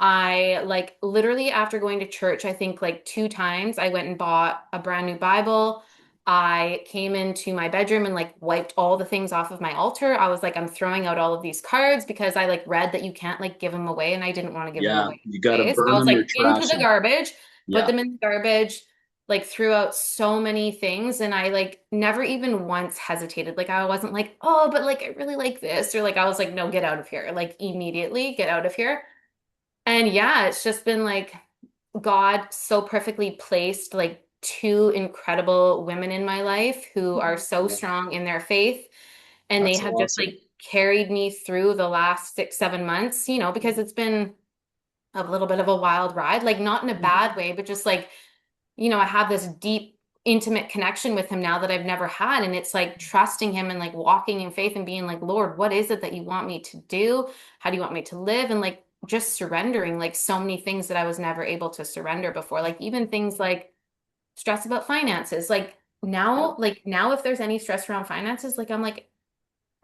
I like literally after going to church, I think like 2 times, I went and bought a brand new Bible. I came into my bedroom and like wiped all the things off of my altar. I was like, I'm throwing out all of these cards because I like read that you can't like give them away and I didn't want to give them Yeah. away You got to anyways. I burn was them or like into trash the them. garbage, put Yeah. them in the garbage, like threw out so many things and I like never even once hesitated. Like I wasn't like, oh, but like I really like this or like I was like, no, get out of here. Like immediately get out of here. And yeah, it's just been like God so perfectly placed like two incredible women in my life who are so Yeah. strong in their faith. And they That's have just awesome. like carried me through the last 6, 7 months, because it's been a little bit of a wild ride, like not in a bad way, but just like, I have this deep, intimate connection with him now that I've never had. And it's like trusting him and like walking in faith and being like, Lord, what is it that you want me to do? How do you want me to live? And like just surrendering like so many things that I was never able to surrender before. Like even things like stress about finances. Like now if there's any stress around finances, like I'm like,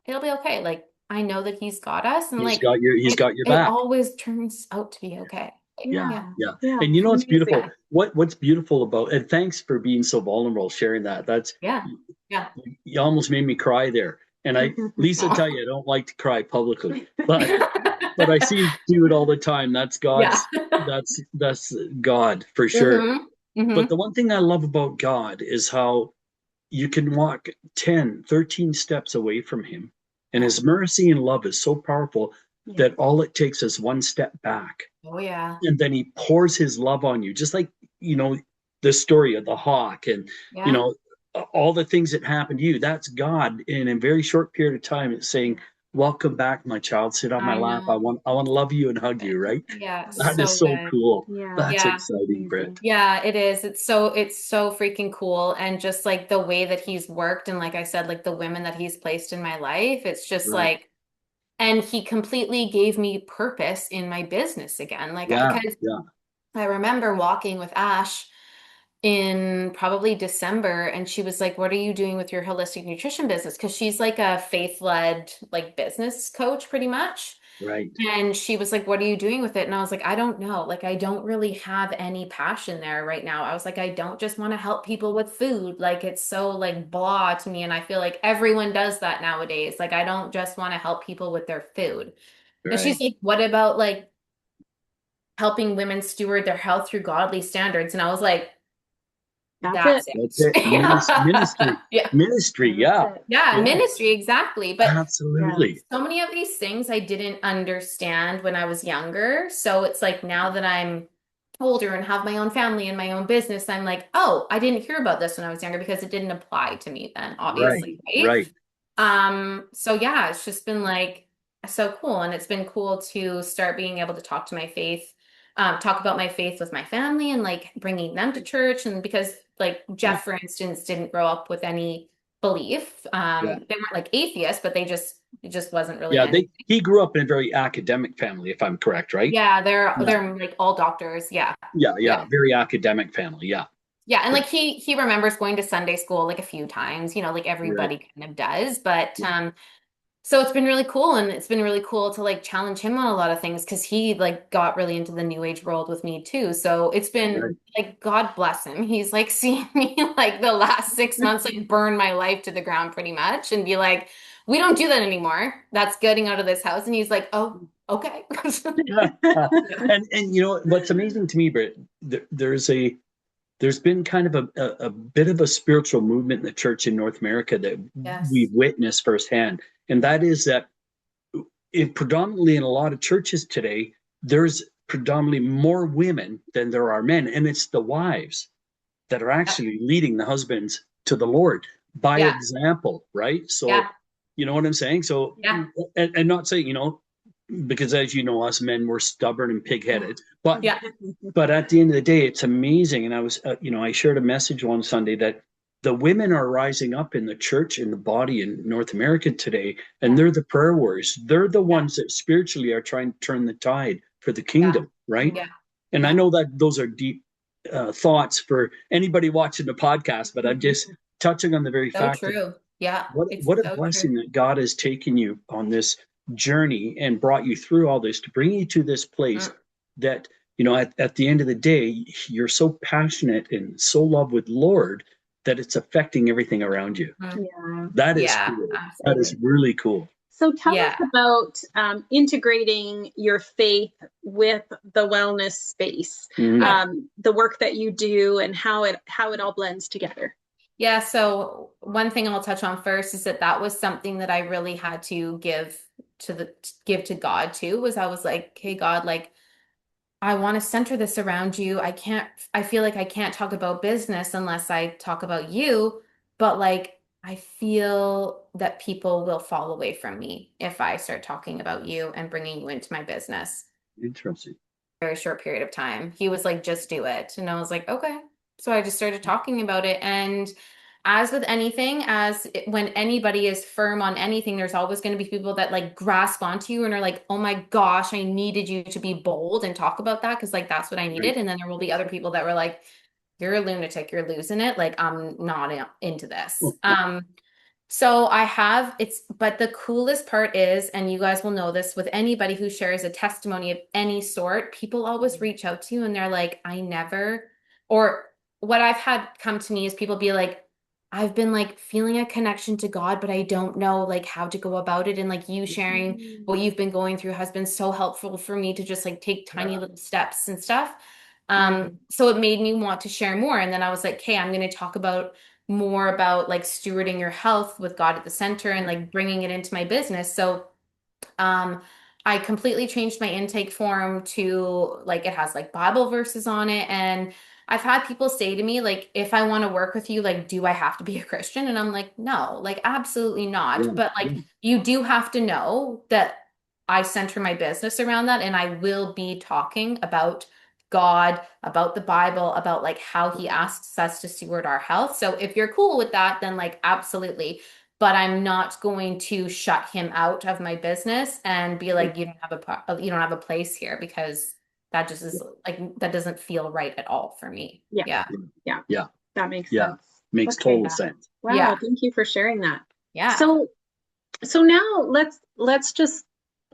it'll be okay. Like I know that he's got us and like He's got your it back. always turns out to be okay. Yeah. Yeah. Yeah. Yeah. And you know what's beautiful? Yeah. What's beautiful about, and thanks for being so vulnerable, sharing that. That's, Yeah. Yeah. you almost made me cry there. And Lisa, tell you, I don't like to cry publicly, but I see you do it all the time. That's Yeah. that's God for sure. hmm But hmm the one thing I love about God is how you can walk 10, 13 steps away from him. And Yeah. his mercy and love is so powerful that all it takes is one step back. Oh yeah. And then he pours his love on you, just like, you know, the story of the hawk and, you Yeah. know, all the things that happen to you. That's God in a very short period of time. It's saying, welcome back, my child. Sit on my I lap. know. I want to love you and hug you, right? Yeah. That is So so good. cool. Yeah. That's Yeah. exciting, Amazing. Britt. Yeah, it is. It's so freaking cool. And just like the way that he's worked and like I said, like the women that he's placed in my life, it's just Right. like, and he completely gave me purpose in my business again. Like, Yeah. because Yeah. I remember walking with Ash in probably December and she was like, "What are you doing with your holistic nutrition business?" Because she's like a faith-led like business coach pretty much. Right. And she was like, "What are you doing with it?" And I was like, "I don't know. Like, I don't really have any passion there right now." I was like, "I don't just want to help people with food. Like, it's so like blah to me. And I feel like everyone does that nowadays. Like, I don't just want to help people with their food." And she's Right. like, "What about like helping women steward their health through godly standards?" And I was like, That's it. That's it. Ministry. Yeah. Ministry. Yeah. Yeah, ministry, exactly. But absolutely. so many of these things I didn't understand when I was younger. So it's like now that I'm older and have my own family and my own business, I'm like, oh, I didn't hear about this when I was younger because it didn't apply to me then, obviously, right? So yeah, it's just been like so cool. And it's been cool to start being able to talk to my faith, talk about my faith with my family and like bringing them to church. And because like Jeff, for instance, didn't grow up with any belief. They weren't like atheists, but it just wasn't really anything. He grew up in a very academic family, if I'm correct, right? Yeah, they're like all doctors. Yeah. Very academic family. Yeah. And like he remembers going to Sunday school like a few times, you know, like everybody kind of does. But so it's been really cool, and it's been really cool to like challenge him on a lot of things because he like got really into the new age world with me too. So it's been like, God bless him. He's like seeing me like the last 6 months like burn my life to the ground pretty much and be like, we don't do that anymore. That's getting out of this house. And he's like, oh, okay. and you know what's amazing to me, Britt, there's been kind of a bit of a spiritual movement in the church in North America that we've witnessed firsthand. And that is that predominantly in a lot of churches today, there's predominantly more women than there are men. And it's the wives that are actually leading the husbands to the Lord by example, right? So, you know what I'm saying? So, and not saying, you know, because as you know, us men, we're stubborn and pig-headed. But at the end of the day, it's amazing. And I was, I shared a message one Sunday that the women are rising up in the church, in the body in North America today, and they're the prayer warriors. They're the ones that spiritually are trying to turn the tide for the kingdom, right? And I know that those are deep thoughts for anybody watching the podcast, but I'm just touching on the very fact that what a blessing that God has taken you on this journey and brought you through all this to bring you to this place that, you know, at the end of the day, you're so passionate and so loved with Lord that it's affecting everything around you. That is cool. Absolutely. That is really cool. So tell us about integrating your faith with the wellness space, the work that you do and how it all blends together. Yeah. So one thing I'll touch on first is that was something that I really had to give to God too, was I was like, hey, God, like, I want to center this around you. I feel like I can't talk about business unless I talk about you, but like, I feel that people will fall away from me if I start talking about you and bringing you into my business. Interesting. Very short period of time. He was like, just do it. And I was like, okay. So I just started talking about it. And as with anything, when anybody is firm on anything, there's always going to be people that like grasp onto you and are like, oh my gosh, I needed you to be bold and talk about that because like that's what I needed. And then there will be other people that were like, you're a lunatic, you're losing it. Like, I'm not into this. So but the coolest part is, and you guys will know this with anybody who shares a testimony of any sort, people always reach out to you and they're like, or what I've had come to me is people be like, I've been like feeling a connection to God, but I don't know like how to go about it. And like you sharing what you've been going through has been so helpful for me to just like take tiny little steps and stuff. So it made me want to share more. And then I was like, hey, I'm going to talk more about like stewarding your health with God at the center and like bringing it into my business. So I completely changed my intake form to like, it has like Bible verses on it. And I've had people say to me, like, if I want to work with you, like, do I have to be a Christian? And I'm like, no, like, absolutely not. But like, you do have to know that I center my business around that. And I will be talking about God, about the Bible, about like how he asks us to steward our health. So if you're cool with that, then like, absolutely. But I'm not going to shut him out of my business and be like, you don't have a place here, because that just is like, that doesn't feel right at all for me. Yeah. That makes sense. Makes total sense. Wow. Thank you for sharing that. Yeah. So now let's just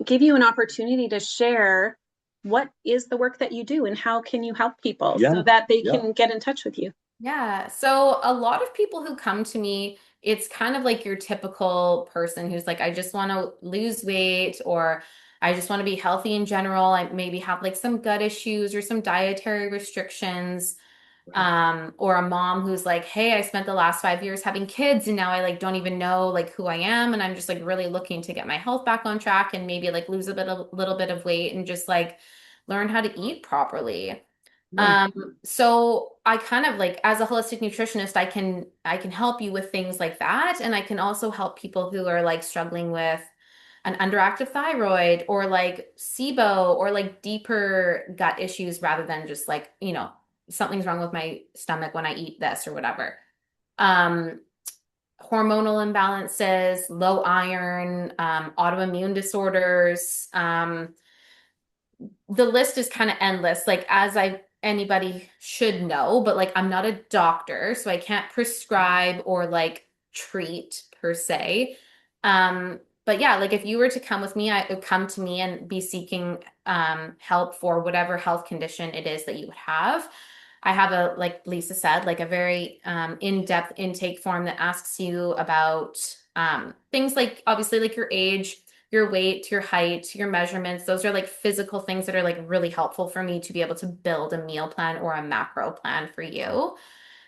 give you an opportunity to share what is the work that you do and how can you help people so that they can get in touch with you. Yeah. So a lot of people who come to me, it's kind of like your typical person who's like, I just want to lose weight, or I just want to be healthy in general. I maybe have like some gut issues or some dietary restrictions. Or a mom who's like, hey, I spent the last 5 years having kids and now I like don't even know like who I am. And I'm just like really looking to get my health back on track and maybe like lose a little bit of weight and just like learn how to eat properly. Right. So I kind of like as a holistic nutritionist, I can help you with things like that. And I can also help people who are like struggling with an underactive thyroid or like SIBO or like deeper gut issues rather than just like, something's wrong with my stomach when I eat this or whatever. Um, Hormonal imbalances, low iron, autoimmune disorders, the list is kind of endless. Like anybody should know, but like I'm not a doctor, so I can't prescribe or like treat per se. But yeah, like if you were to come with me, I would come to me and be seeking help for whatever health condition it is that you would have. I have like Lisa said, like a very in-depth intake form that asks you about things like obviously like your age, your weight, your height, your measurements. Those are like physical things that are like really helpful for me to be able to build a meal plan or a macro plan for you.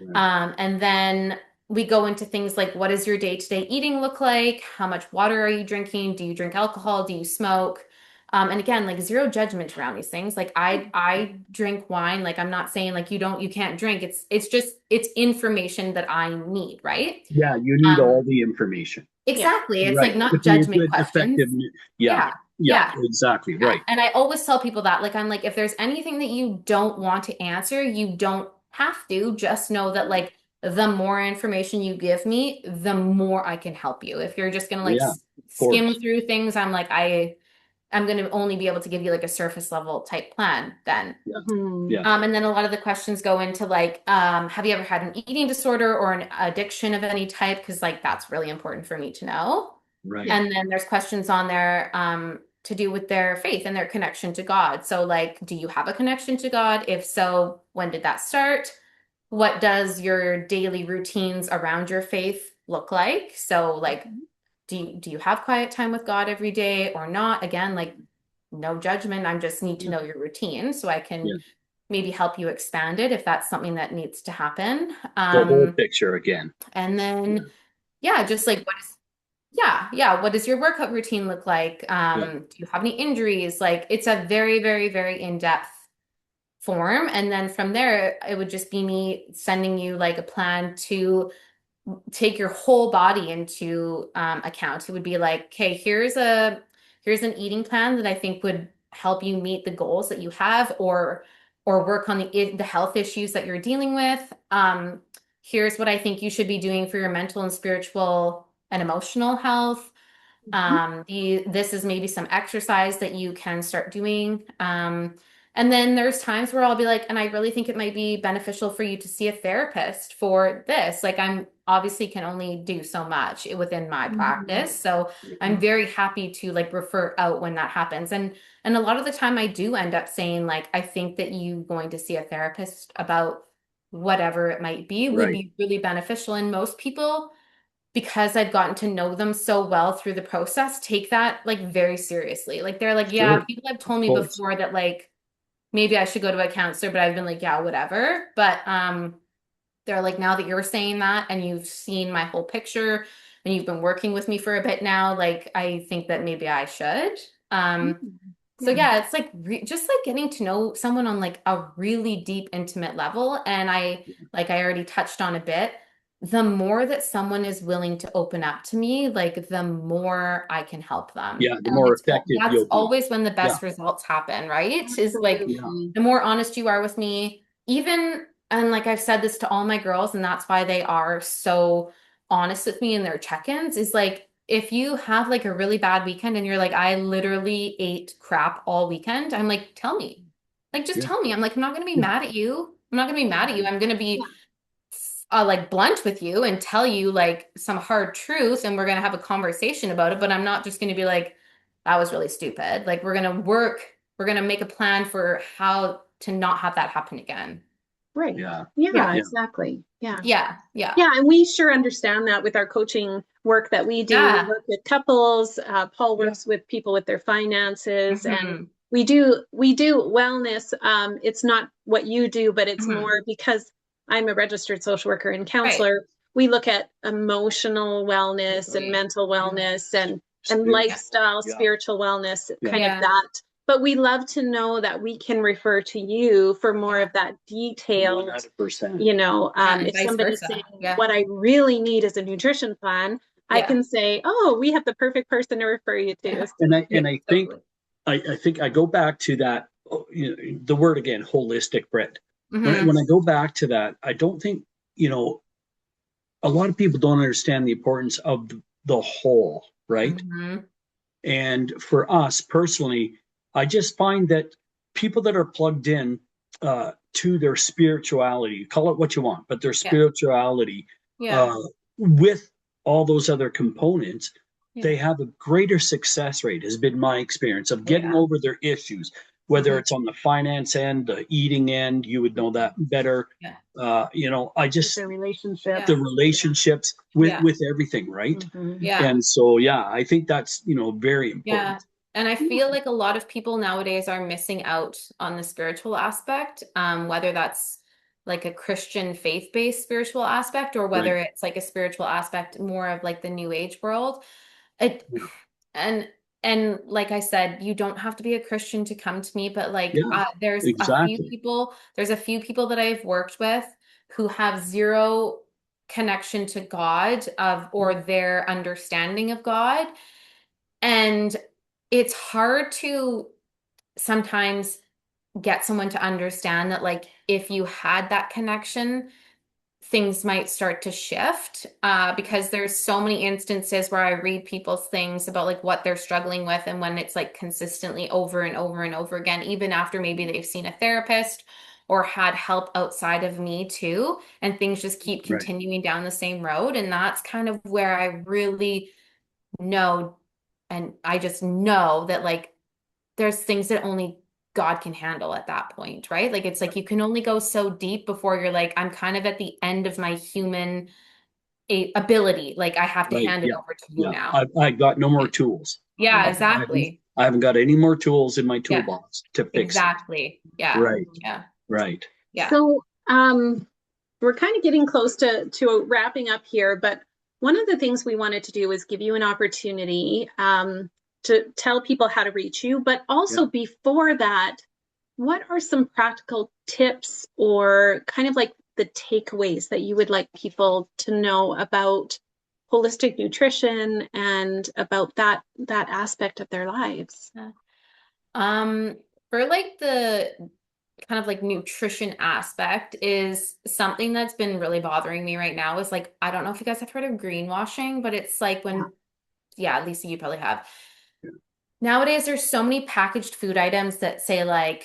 Right. And then we go into things like what does your day-to-day eating look like? How much water are you drinking? Do you drink alcohol? Do you smoke? And again, like zero judgment around these things. Like I drink wine. Like I'm not saying like you can't drink. It's just it's information that I need, right? Yeah, you need all the information. Exactly. It's Right. like not To be a judgment good, questions. effective. Yeah. Yeah. Yeah, Yeah. exactly. Yeah. Right. And I always tell people that, like, I'm like, if there's anything that you don't want to answer, you don't have to. Just know that, like, the more information you give me, the more I can help you. If you're just gonna like Yeah, of skim course. through things, I'm like, I'm gonna only be able to give you like a surface level type plan then. Yeah. Mhm. Yeah. And then a lot of the questions go into like, have you ever had an eating disorder or an addiction of any type? Because like that's really important for me to know. Right. And then there's questions on there to do with their faith and their connection to God. So, like, do you have a connection to God? If so, when did that start? What does your daily routines around your faith look like? So, like, do you have quiet time with God every day or not? Again, like, no judgment. I just need to Yeah. know your routine so I can Yeah. maybe help you expand it if that's something that needs to happen. The whole picture again. And Yeah. then, yeah, just like yeah. What does your workout routine look like? Yeah. Do you have any injuries? Like it's a very, very, very in-depth form. And then from there, it would just be me sending you like a plan to take your whole body into account. It would be like, okay, here's an eating plan that I think would help you meet the goals that you have or work on the health issues that you're dealing with. Here's what I think you should be doing for your mental and spiritual and emotional health. This is maybe some exercise that you can start doing. And then there's times where I'll be like, and I really think it might be beneficial for you to see a therapist for this. Like I'm obviously can only do so much within my practice. So I'm very happy to like refer out when that happens. And a lot of the time I do end up saying like, I think that you going to see a therapist about whatever it might be would Right. be really beneficial. And most people, because I've gotten to know them so well through the process, take that like very seriously. Like they're like, yeah, Sure. people have told Of me course. before that like maybe I should go to a counselor, but I've been like, yeah, whatever. But they're like, now that you're saying that and you've seen my whole picture and you've been working with me for a bit now, like I think that maybe I should. So yeah, it's like just like getting to know someone on like a really deep, intimate level. And like I already touched on a bit, the more that someone is willing to open up to me, like the more I can help them. Yeah, the And more effective that's you'll be. always when the Yeah. best results happen, right? Is like Yeah. Absolutely. the more honest you are with me, even, and like I've said this to all my girls, and that's why they are so honest with me in their check-ins, is like if you have like a really bad weekend and you're like, I literally ate crap all weekend, I'm like, tell me. Like, just Yeah. tell me. I'm like, I'm not gonna be Yeah. mad at you. I'm not gonna be mad at you. I'm gonna Yeah. be like blunt with you and tell you like some hard truth and we're gonna have a conversation about it, but I'm not just gonna be like, that was really stupid. Like we're gonna make a plan for how to not have that happen again. Right. Yeah. Yeah, Yeah. exactly. Yeah. Yeah. Yeah. Yeah, and we sure understand that with our coaching work that we do. We Yeah. work with couples. Paul Yeah. works with people with their finances, and Mhm. we do wellness. It's not what you do, but it's Mhm. more because I'm a registered social worker and counselor. We look at emotional wellness and mental wellness and lifestyle, spiritual wellness, kind of that. But we love to know that we can refer to you for more of that detailed, 100%. You know, if somebody's saying what I really need is a nutrition plan, I can say, oh, we have the perfect person to refer you to. And I think I go back to that, you know, the word again, holistic, Britt. When I go back to that, I don't think, you know, a lot of people don't understand the importance of the whole, right? And for us personally, I just find that people that are plugged in to their spirituality, call it what you want, but their spirituality with all those other components, they have a greater success rate, has been my experience of getting over their issues, whether it's on the finance end, the eating end, you would know that better. You know, I just, the relationships with everything, right? And so, I think that's, you know, very important. And I feel like a lot of people nowadays are missing out on the spiritual aspect, whether that's like a Christian faith-based spiritual aspect or whether it's like a spiritual aspect more of like the new age world. And like I said, you don't have to be a Christian to come to me, but like there's a few people that I've worked with who have zero connection to God or their understanding of God. And it's hard to sometimes get someone to understand that, like, if you had that connection, things might start to shift because there's so many instances where I read people's things about like what they're struggling with, and when it's like consistently over and over and over again, even after maybe they've seen a therapist or had help outside of me too, and things just keep continuing down the same road. And that's kind of where I really know, and I just know that like there's things that only God can handle at that point, right? Like it's like you can only go so deep before you're like, I'm kind of at the end of my human ability. Like I have to hand it over to you now. I got no more tools. Yeah, exactly. I haven't got any more tools in my toolbox to fix exactly. it. Yeah. Right. Yeah. Right. Yeah. So we're kind of getting close to wrapping up here, but one of the things we wanted to do is give you an opportunity to tell people how to reach you, but also before that, what are some practical tips or kind of like the takeaways that you would like people to know about holistic nutrition and about that aspect of their lives? For like the kind of like nutrition aspect is something that's been really bothering me right now is like, I don't know if you guys have heard of greenwashing, but it's like when, Lisa, you probably have. Nowadays, there's so many packaged food items that say like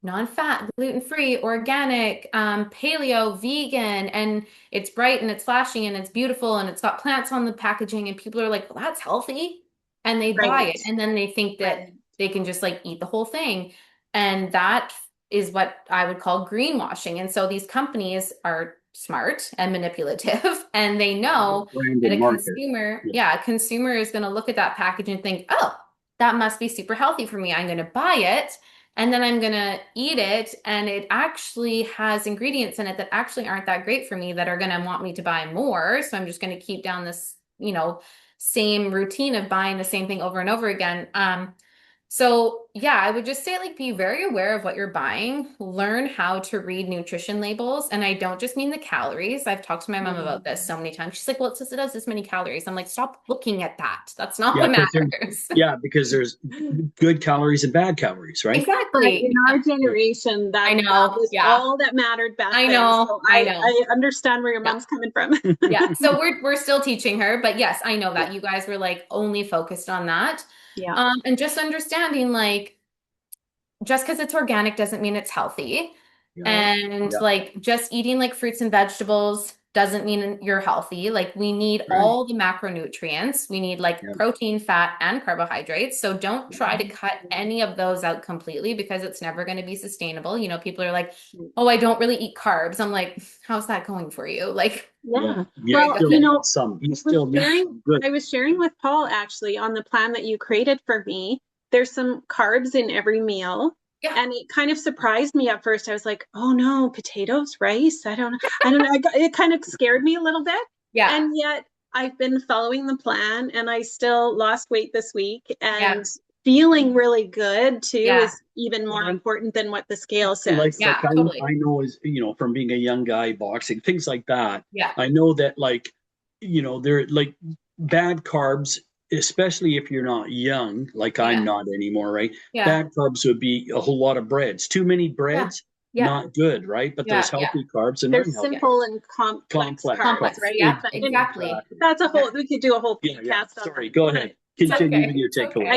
non-fat, gluten-free, organic, paleo, vegan, and it's bright and it's flashy and it's beautiful and it's got plants on the packaging, and people are like, well, that's healthy. And they buy it, and then they think that they can just like eat the whole thing. And that is what I would call greenwashing. And so these companies are smart and manipulative, and they know that a consumer is going to look at that package and think, oh, that must be super healthy for me. I'm going to buy it, and then I'm going to eat it. And it actually has ingredients in it that actually aren't that great for me, that are going to want me to buy more. So I'm just going to keep down this, same routine of buying the same thing over and over again. So I would just say like, be very aware of what you're buying, learn how to read nutrition labels. And I don't just mean the calories. I've talked to my mom about this so many times. She's like, well, it says it has this many calories. I'm like, stop looking at that. That's not what matters. Because there's good calories and bad calories, right? Exactly. In our generation, that was all that mattered back then. So I understand where your mom's coming from. So we're still teaching her, but yes, I know that you guys were like only focused on that. And just understanding like, just because it's organic doesn't mean it's healthy. And like just eating like fruits and vegetables doesn't mean you're healthy. Like we need all the macronutrients. We need like protein, fat, and carbohydrates. So don't try to cut any of those out completely, because it's never going to be sustainable. People are like, oh, I don't really eat carbs. I'm like, how's that going for you? Like, well, I was sharing with Paul actually on the plan that you created for me. There's some carbs in every meal. And it kind of surprised me at first. I was like, oh no, potatoes, rice. I don't know. It kind of scared me a little bit. Yeah. And yet I've been following the plan, and I still lost weight this week, and feeling really good too is even more important than what the scale says. Totally. I know, as you know, from being a young guy boxing, things like that. Yeah. I know that, like, you know, they're like bad carbs, especially if you're not young, like I'm not anymore, right? Bad carbs would be a whole lot of breads. Too many breads, not good, right? But there's healthy carbs and they're unhealthy. simple and complex carbs, right? Yeah, exactly. That's a whole, we could do a whole podcast. Sorry, go ahead. Continue with your takeaway.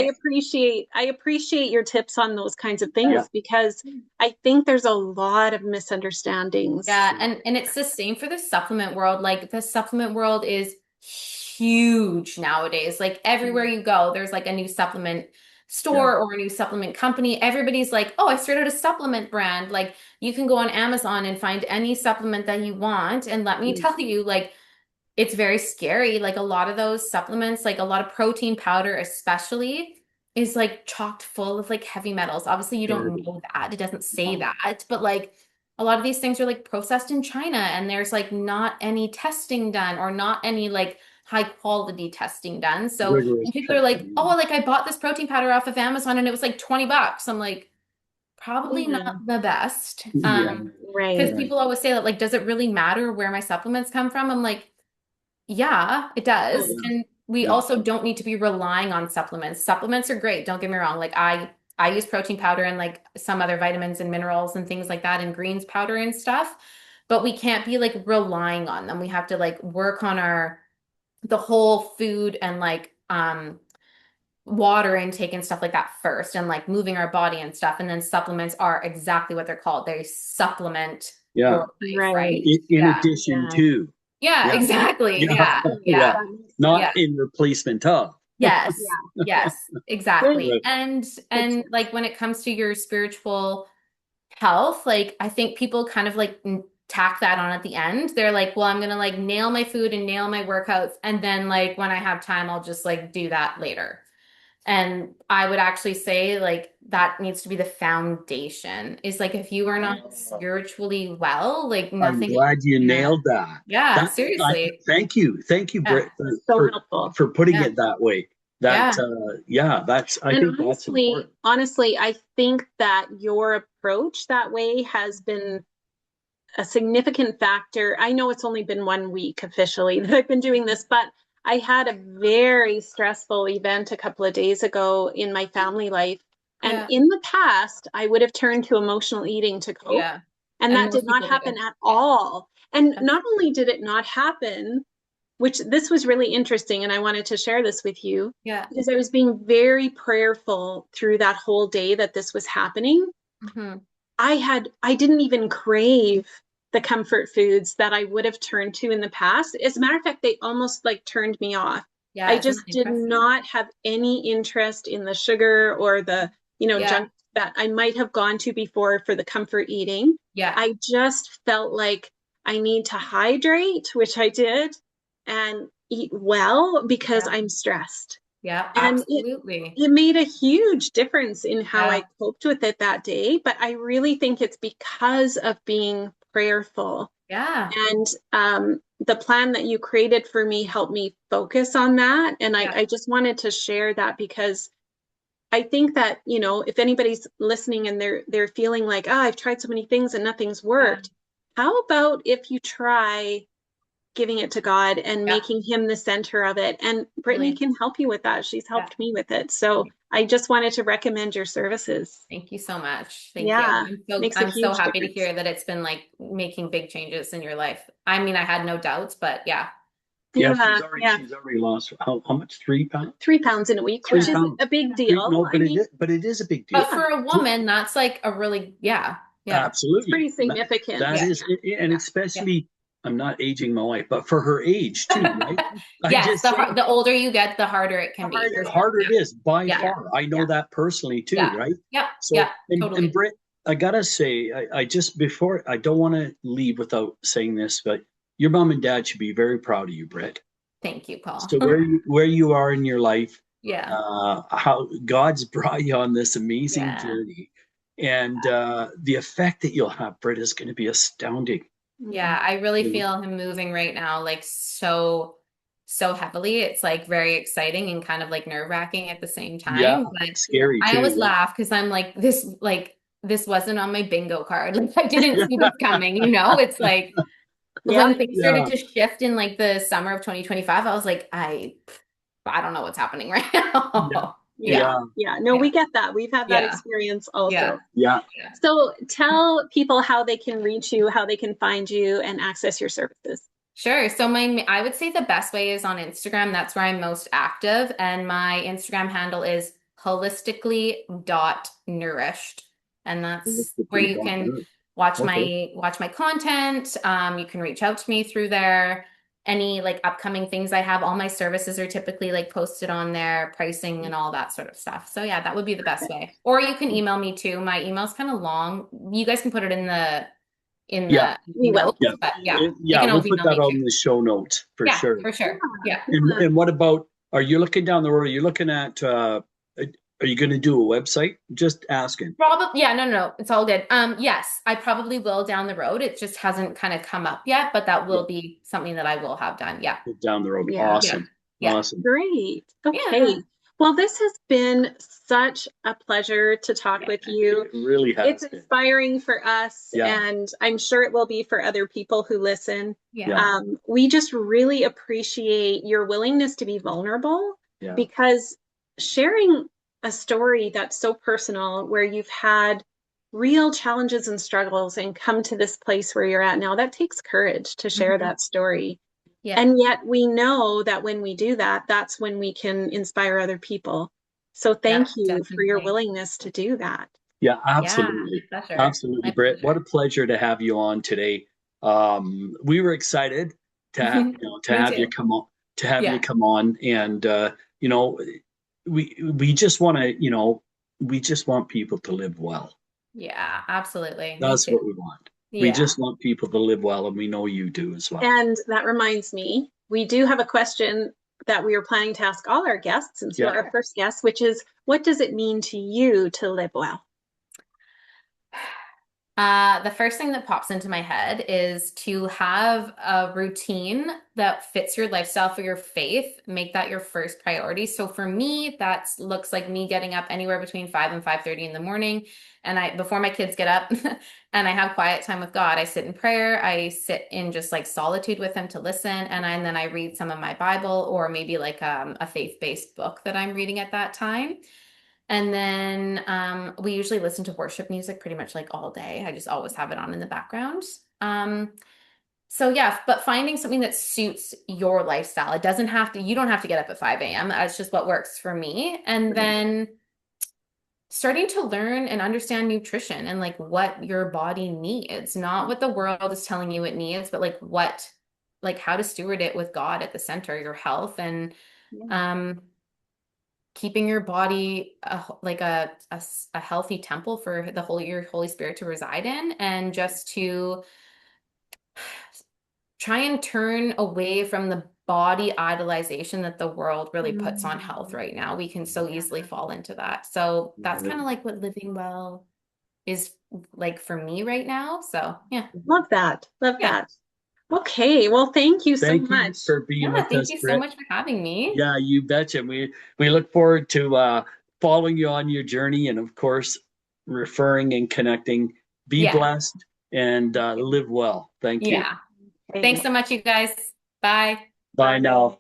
I appreciate your tips on those kinds of things because I think there's a lot of misunderstandings. Yeah, and it's the same for the supplement world. Like the supplement world is huge nowadays. Like everywhere you go, there's like a new supplement store or a new supplement company. Everybody's like, oh, I started a supplement brand. Like you can go on Amazon and find any supplement that you want. And let me tell you, like, it's very scary. Like a lot of those supplements, like a lot of protein powder, especially, is like chocked full of like heavy metals. Obviously, you don't know that. It doesn't say that. But like a lot of these things are like processed in China, and there's like not any testing done or not any like high quality testing done. So when people are like, oh, like I bought this protein powder off of Amazon and it was like $20. I'm like, probably not the best. Because people always say that, like, does it really matter where my supplements come from? I'm like, yeah, it does. And we also don't need to be relying on supplements. Supplements are great. Don't get me wrong. Like I use protein powder and like some other vitamins and minerals and things like that and greens powder and stuff, but we can't be like relying on them. We have to like work on the whole food and like, water intake and stuff like that first and like moving our body and stuff. And then supplements are exactly what they're called. They supplement your life, right? In addition to. Yeah, exactly. Yeah. Not in replacement of. Yes. Yes, exactly. And like when it comes to your spiritual health, like I think people kind of like tack that on at the end. They're like, well, I'm gonna like nail my food and nail my workouts, and then like when I have time, I'll just like do that later. And I would actually say like that needs to be the foundation. Is like if you are not spiritually well, like nothing. I'm glad you nailed that. Yeah, seriously. Thank you, Britt, for putting it that way. That I think that's important. Honestly, I think that your approach that way has been a significant factor. I know it's only been 1 week officially that I've been doing this, but I had a very stressful event a couple of days ago in my family life. And in the past, I would have turned to emotional eating to cope. Yeah. And that did not happen at all. And not only did it not happen, which this was really interesting, and I wanted to share this with you. Yeah. Because I was being very prayerful through that whole day that this was happening. Mm-hmm. I didn't even crave the comfort foods that I would have turned to in the past. As a matter of fact, they almost like turned me off. Yeah, I just did not have any interest in the sugar or the, junk that I might have gone to before for the comfort eating. Yeah. I just felt like I need to hydrate, which I did, and eat well because I'm stressed. Yeah, absolutely. It made a huge difference in how I coped with it that day. But I really think it's because of being prayerful. Yeah. And the plan that you created for me helped me focus on that. And I just wanted to share that because I think that, if anybody's listening and they're feeling like, I've tried so many things and nothing's worked. How about if you try giving it to God and making him the center of it? And Brittany can help you with that. She's helped me with it. So I just wanted to recommend your services. Thank you so much. Thank you. I'm so happy to hear that it's been like making big changes in your life. I mean, I had no doubts, but she's already lost how much? 3 pounds? 3 pounds in a week, which is a big deal. But it is a big deal. But for a woman, that's like a really absolutely. It's pretty significant. That is, and especially. I'm not aging my wife, but for her age too, right? Yes, the older you get, the harder it can be. The harder it is by far. I know that personally too, right? Yep. So, Totally. And Britt, I gotta say, I don't want to leave without saying this, but your mom and dad should be very proud of you, Britt. Thank you, Paul. So where you are in your life, how God's brought you on this amazing journey. And the effect that you'll have, Britt, is going to be astounding. Yeah, I really feel him moving right now, like so heavily. It's like very exciting and kind of like nerve-wracking at the same time. Yeah, But scary I too. always laugh because I'm like this wasn't on my bingo card. Like I didn't see this coming, you know? It's like when things started to shift in like the summer of 2025, I was like, I don't know what's happening right now. No, we get that. We've had that experience also. Yeah. So tell people how they can reach you, how they can find you and access your services. Sure. So I would say the best way is on Instagram. That's where I'm most active. And my Instagram handle is holistically.nourished. And that's where you can watch my content. You can reach out to me through there. Any like upcoming things I have, all my services are typically like posted on there, pricing and all that sort of stuff. So yeah, that would be the best way. Or you can email me too. My email's kind of long. You guys can put it in the notes. But we'll put that on the show notes for sure. For sure. Yeah. And what about, are you looking down the road? Are you looking at are you going to do a website? Just asking. Probably. Yeah, no. It's all good. Yes, I probably will down the road. It just hasn't kind of come up yet, but that will be something that I will have done. Yeah. Down the road. Awesome. Yeah. Awesome. Great. Okay. Yeah. Well, this has been such a pleasure to talk with you. It really has. It's inspiring for us, and I'm sure it will be for other people who listen. Yeah. We just really appreciate your willingness to be vulnerable, because sharing a story that's so personal, where you've had real challenges and struggles and come to this place where you're at now, that takes courage to share that story. Yeah. And yet we know that when we do that, that's when we can inspire other people. So thank you for your willingness to do that. Yeah, absolutely. Yeah, absolutely, Britt. What a pleasure to have you on today. We were excited to have, have you come on, you come on, and we just want to, we just want people to live well. Yeah, absolutely. That's what we want. Yeah. We just want people to live well, and we know you do as well. And that reminds me, we do have a question that we were planning to ask all our guests, since you're our first guest, which is, what does it mean to you to live well? The first thing that pops into my head is to have a routine that fits your lifestyle for your faith. Make that your first priority. So for me, that looks like me getting up anywhere between 5 and 5:30 in the morning. And before my kids get up and I have quiet time with God, I sit in prayer. I sit in just like solitude with him to listen. And then I read some of my Bible, or maybe like a faith-based book that I'm reading at that time. And then we usually listen to worship music pretty much like all day. I just always have it on in the background. So yeah, but finding something that suits your lifestyle. It doesn't have to, you don't have to get up at 5 a.m. That's just what works for me. And then starting to learn and understand nutrition and like what your body needs, not what the world is telling you it needs, but like how to steward it with God at the center, your health, and keeping your body like a healthy temple for your Holy Spirit to reside in, and just to try and turn away from the body idolization that the world really puts on health right now. We can so easily fall into that. So that's kind of like what living well is like for me right now. So yeah. Love that. Okay, well, thank you so much. Thank you for being with us, thank you so much for having me. Yeah, you betcha. We look forward to following you on your journey, and of course, referring and connecting. Be blessed and live well. Thank you. Yeah. Thanks so much, you guys. Bye. Bye now.